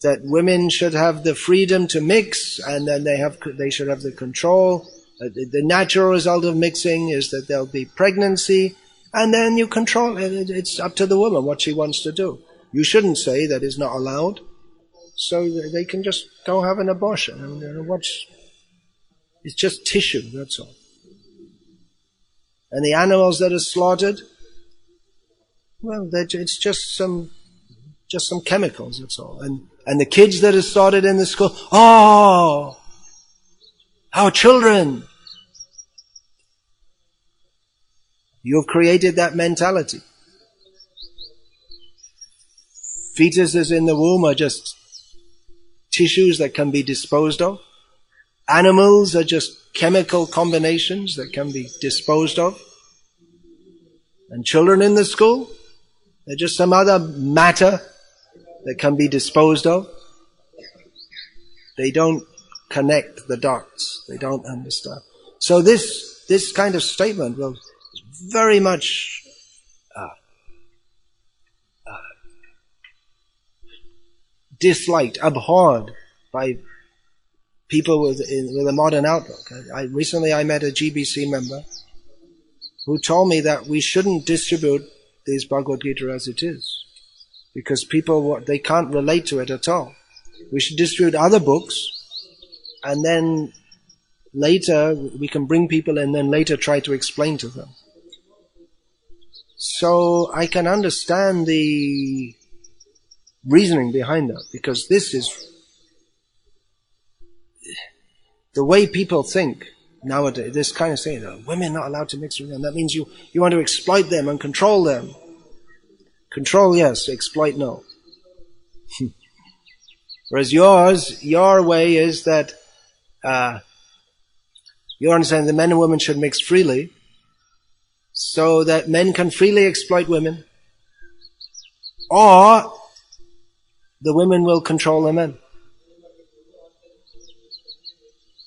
That women should have the freedom to mix, and then they should have the control. The natural result of mixing is that there'll be pregnancy, and then you control it. It's up to the woman what she wants to do. You shouldn't say that is not allowed, so they can just go have an abortion. And it's just tissue, that's all. And the animals that are slaughtered, well, it's just some Just some chemicals, that's all. And the kids that are started in the school, oh, our children. You've created that mentality. Fetuses in the womb are just tissues that can be disposed of. Animals are just chemical combinations that can be disposed of. And children in the school, they're just some other matter that can be disposed of. They don't connect the dots. They don't understand. So this kind of statement will very much disliked, abhorred by people with a modern outlook. Recently I met a GBC member who told me that we shouldn't distribute these Bhagavad-gita as it is, because people, they can't relate to it at all. We should distribute other books, and then later we can bring people in and later try to explain to them. So I can understand the reasoning behind that, because this is the way people think nowadays. This kind of saying, oh, women not allowed to mix with men. That means you want to exploit them and control them. Control, yes. Exploit, no. Whereas your way is that you understand that men and women should mix freely, so that men can freely exploit women, or the women will control the men.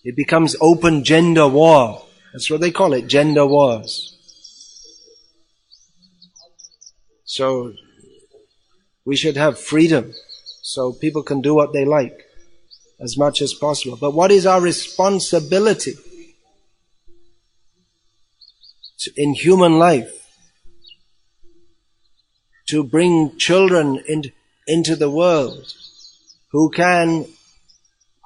It becomes open gender war. That's what they call it, gender wars. So we should have freedom, so people can do what they like as much as possible. But what is our responsibility in human life? To bring children into the world who can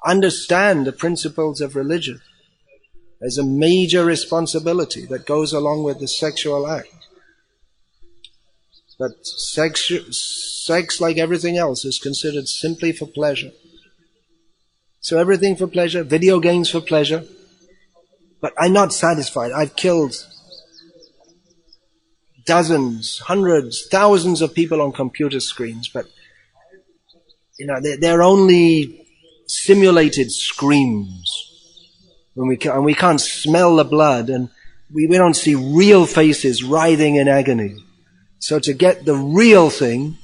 understand the principles of religion. There's a major responsibility that goes along with the sexual act. But sex, like everything else, is considered simply for pleasure. So everything for pleasure, video games for pleasure. But I'm not satisfied. I've killed dozens, hundreds, thousands of people on computer screens, but they're only simulated screams. And we can't smell the blood, and we don't see real faces writhing in agony. So to get the real thing,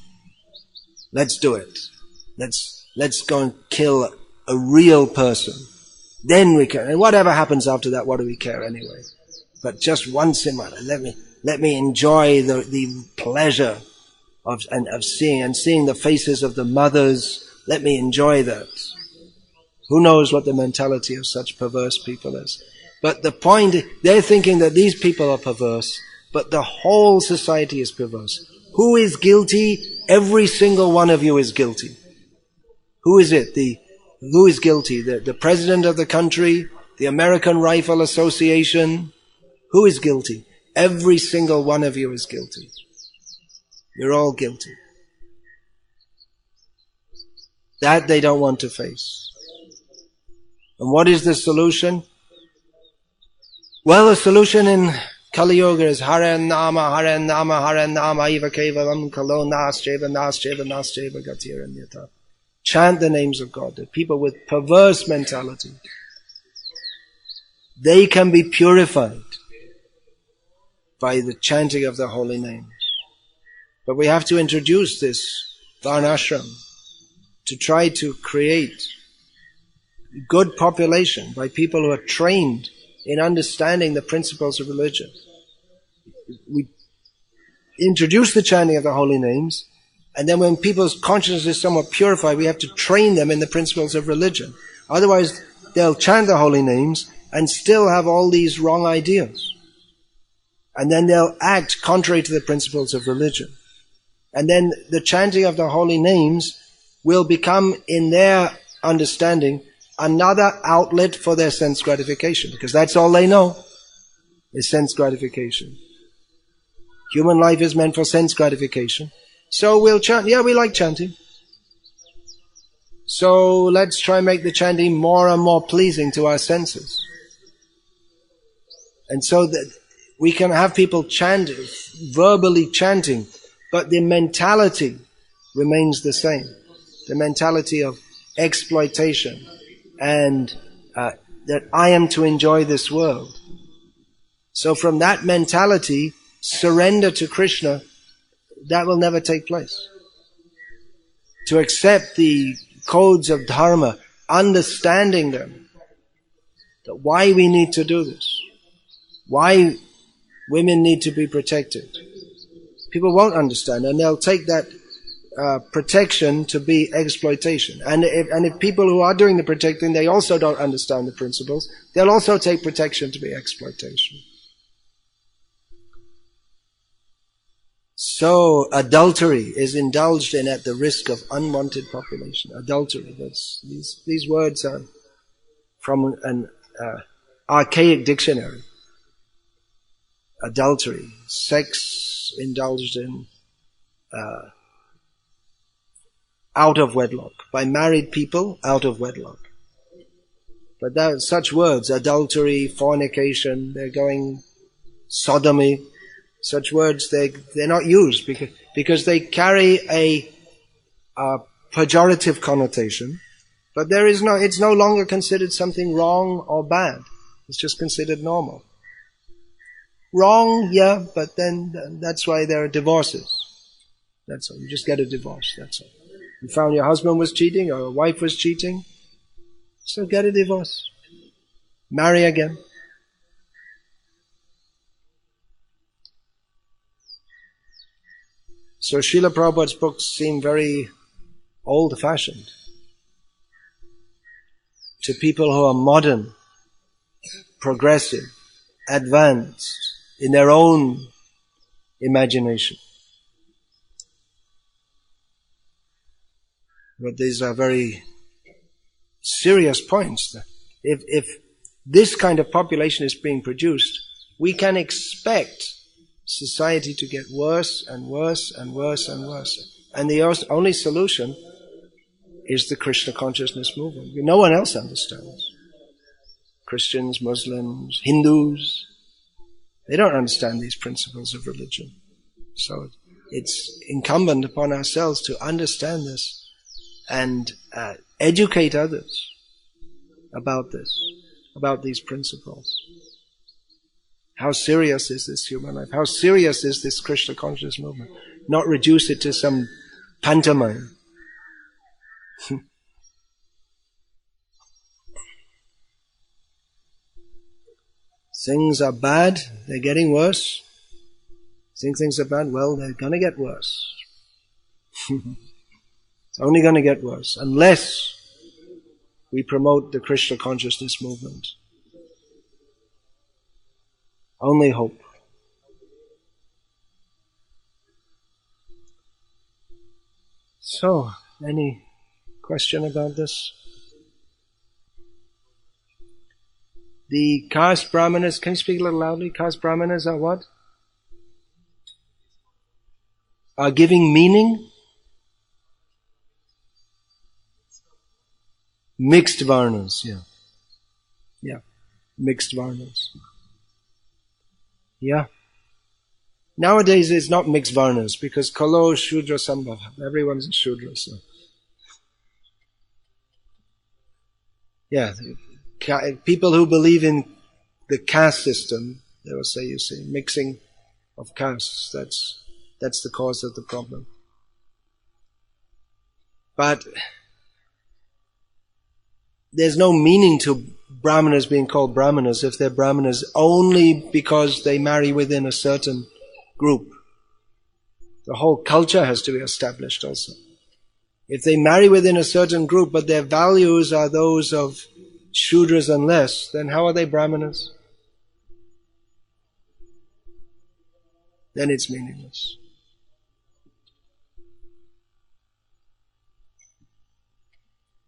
let's do it. Let's go and kill a real person. Then we can. And whatever happens after that, what do we care anyway? But just once in my life, let me enjoy the pleasure of seeing the faces of the mothers. Let me enjoy that. Who knows what the mentality of such perverse people is? But the point, they're thinking that these people are perverse, but the whole society is perverse. Who is guilty? Every single one of you is guilty. Who is it? Who is guilty? The president of the country? The American Rifle Association? Who is guilty? Every single one of you is guilty. You're all guilty. That they don't want to face. And what is the solution? Well, the solution in Kali Yuga is Hare Nama, Hare Nama, Hare Nama, Iva Kevalam, Kalo Nascheva, Nascheva, Nascheva, Gatiranyata. Chant the names of God. The people with perverse mentality, they can be purified by the chanting of the holy names. But we have to introduce this Varnashram to try to create good population by people who are trained in understanding the principles of religion. We introduce the chanting of the holy names, and then when people's consciousness is somewhat purified, we have to train them in the principles of religion. Otherwise, they'll chant the holy names and still have all these wrong ideas. And then they'll act contrary to the principles of religion. And then the chanting of the holy names will become, in their understanding, another outlet for their sense gratification, because that's all they know, is sense gratification. Human life is meant for sense gratification. So we'll chant. Yeah, we like chanting. So let's try and make the chanting more and more pleasing to our senses. And so that we can have people chant, verbally chanting, but the mentality remains the same. The mentality of exploitation and that I am to enjoy this world. So from that mentality, surrender to Krishna, that will never take place. To accept the codes of dharma, understanding them, that why we need to do this, why women need to be protected. People won't understand, and they'll take that protection to be exploitation. And if people who are doing the protecting, they also don't understand the principles, they'll also take protection to be exploitation. So adultery is indulged in at the risk of unwanted population. Adultery. These words are from an archaic dictionary. Adultery, sex indulged in out of wedlock, by married people out of wedlock. But such words, adultery, fornication, they're going sodomy, such words, they're not used because they carry a pejorative connotation, but it's no longer considered something wrong or bad. It's just considered normal. Wrong, yeah, but then that's why there are divorces. That's all. You just get a divorce, that's all. You found your husband was cheating or your wife was cheating, so get a divorce. Marry again. So Srila Prabhupada's books seem very old-fashioned to people who are modern, progressive, advanced in their own imagination. But these are very serious points. If this kind of population is being produced, we can expect society to get worse and worse and worse and worse. And the only solution is the Krishna consciousness movement. No one else understands. Christians, Muslims, Hindus, they don't understand these principles of religion. So it's incumbent upon ourselves to understand this and educate others about this, about these principles. How serious is this human life? How serious is this Krishna consciousness movement? Not reduce it to some pantomime. Things are bad, they're getting worse. Think things are bad, well, they're going to get worse. It's only going to get worse unless we promote the Krishna consciousness movement. Only hope. So, any question about this? The caste brahmanas, can you speak a little loudly? Caste brahmanas are what? Are giving meaning? Mixed varnas, yeah. Yeah, mixed varnas. Yeah. Nowadays it's not mixed varnas because kalo shudra sambhava. Everyone's a shudra, so. Yeah, people who believe in the caste system, they will say, you see, mixing of castes, that's the cause of the problem. But there's no meaning to brahmanas being called brahmanas if they're brahmanas only because they marry within a certain group. The whole culture has to be established also. If they marry within a certain group but their values are those of Shudras and less, then how are they brahmanas? Then it's meaningless.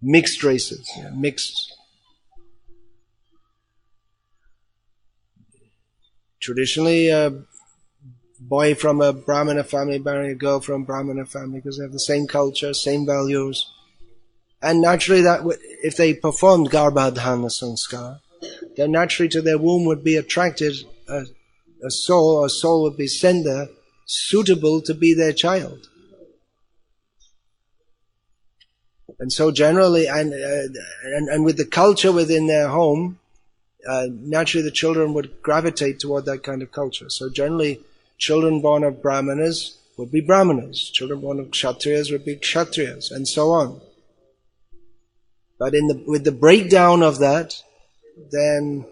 Mixed races, yeah, mixed. Traditionally, boy from a Brahmana family marrying a girl from a Brahmana family because they have the same culture, same values. And naturally that if they performed Garbhadhana Sanskar, then naturally to their womb would be attracted a soul would be sent there suitable to be their child. And so generally, and with the culture within their home, naturally the children would gravitate toward that kind of culture. So generally, children born of Brahmanas would be Brahmanas, children born of Kshatriyas would be Kshatriyas, and so on. But with the breakdown of that, then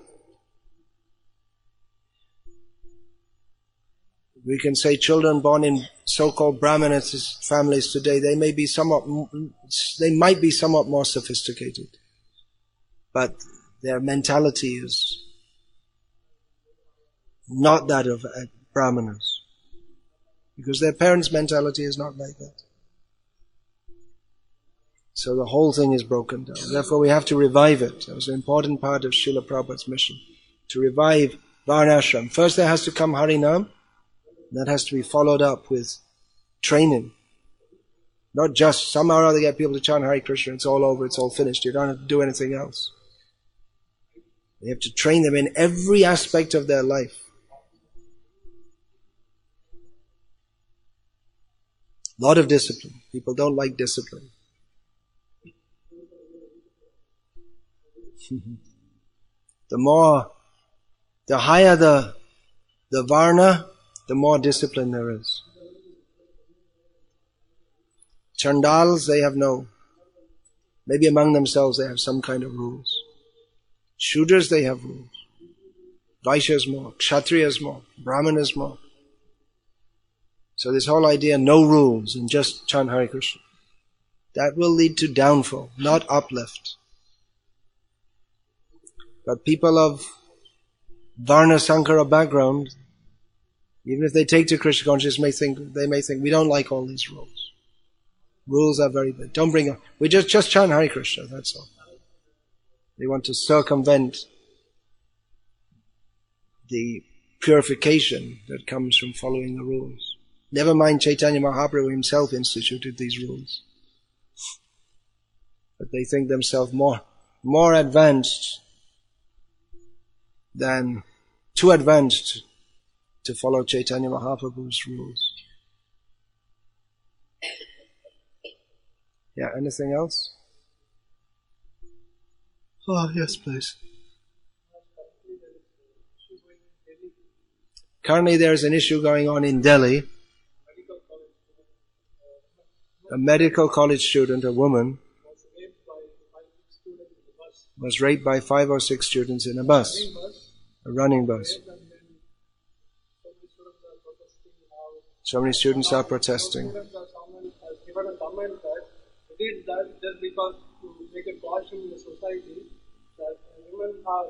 we can say children born in so-called Brahmana families today, they might be somewhat more sophisticated, but their mentality is not that of Brahmanas, because their parents' mentality is not like that. So the whole thing is broken down. Therefore we have to revive it. That was an important part of Srila Prabhupada's mission, to revive Varnashram. First there has to come Harinam. That has to be followed up with training. Not just somehow or other get people to chant Hare Krishna, it's all over, it's all finished. You don't have to do anything else. You have to train them in every aspect of their life. A lot of discipline. People don't like discipline. The higher the Varna, the more discipline there is. Chandals, they have maybe among themselves they have some kind of rules. Shudras, they have rules. Vaishyas more, Kshatriyas more, Brahmanas more. So this whole idea, no rules and just chant Hare Krishna, that will lead to downfall, not uplift. But people of Varna Sankara background, even if they take to Krishna consciousness, they may think we don't like all these rules. Rules are very big. Don't bring up. We just chant Hare Krishna, that's all. They want to circumvent the purification that comes from following the rules. Never mind Chaitanya Mahaprabhu himself instituted these rules. But they think themselves more advanced than too advanced to follow Chaitanya Mahaprabhu's rules. Yeah, anything else? Oh, yes, please. Currently there's an issue going on in Delhi. A medical college student, a woman, was raped by 5 or 6 students in a bus, a running bus. So many students are protesting. Did that just because to make a caution in the society that women are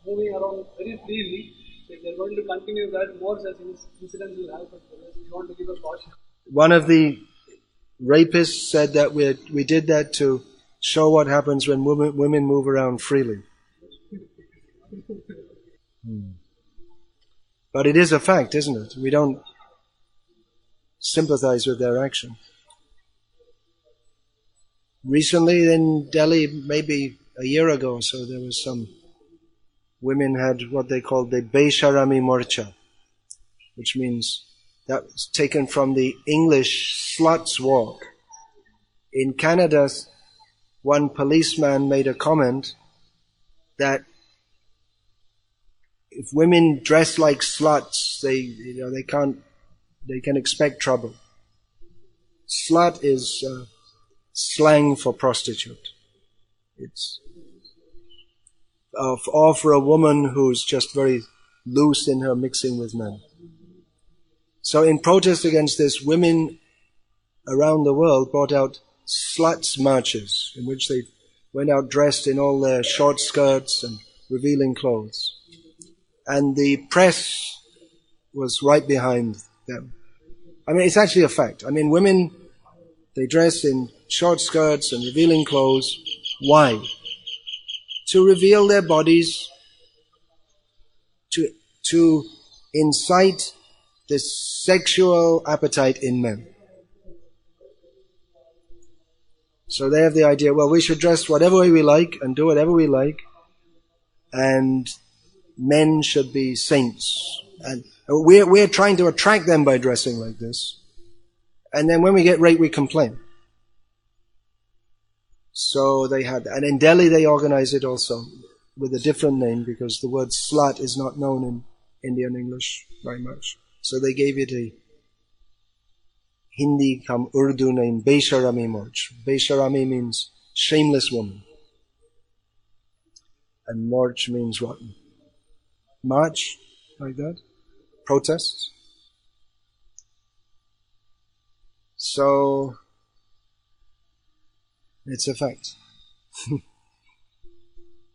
moving around very freely. If they're going to continue that, more such incidents will happen. So we want to give a caution. One of the rapists said that we did that to show what happens when women move around freely. But it is a fact, isn't it? We don't sympathize with their action. Recently in Delhi, maybe a year ago or so, there was some women had what they called the Besharami Morcha, which means that was taken from the English slut's walk. In Canada, one policeman made a comment that if women dress like sluts, they can expect trouble. Slut is slang for prostitute. It's or for a woman who's just very loose in her mixing with men. So in protest against this, women around the world brought out sluts marches in which they went out dressed in all their short skirts and revealing clothes. And the press was right behind them. I mean, it's actually a fact. I mean, women, they dress in short skirts and revealing clothes. Why? To reveal their bodies, to incite this sexual appetite in men. So they have the idea, well, we should dress whatever way we like and do whatever we like, and men should be saints. And we're trying to attract them by dressing like this. And then when we get raped, we complain. So they had, and in Delhi they organized it also with a different name, because the word slut is not known in Indian English very much. So they gave it a Hindi come Urdu name, Besharami Morch. Besharami means shameless woman. And Morch means what? March, like that? Protests. So, it's a fact.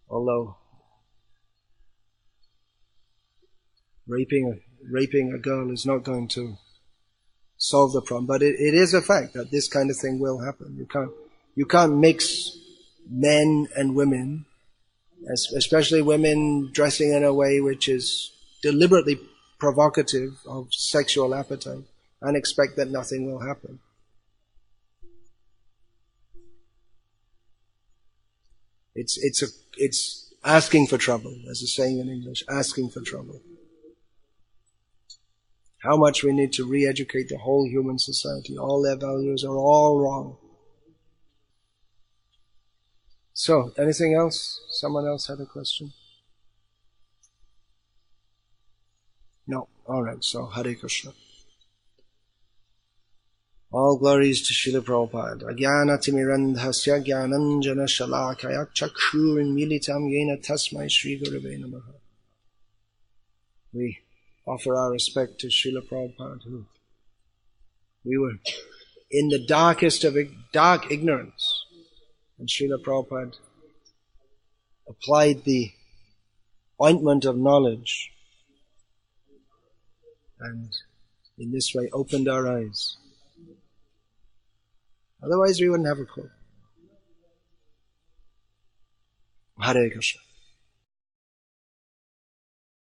Although, raping a girl is not going to solve the problem, but it is a fact that this kind of thing will happen. You can't mix men and women, especially women dressing in a way which is deliberately provocative of sexual appetite, and expect that nothing will happen. It's asking for trouble, as a saying in English, asking for trouble. How much we need to re-educate the whole human society. All their values are all wrong. So, anything else? Someone else had a question? No. Alright, so Hare Krishna. All glories to Srila Prabhupada. Agyana timirandhasya gyananjana shalakaya chakshurin militam yena tasmai Shri Gurave Namaha. We offer our respect to Srila Prabhupada, who we were in the darkest of dark ignorance, and Srila Prabhupada applied the ointment of knowledge, and in this way opened our eyes. Otherwise we wouldn't have a clue. Hare Krishna.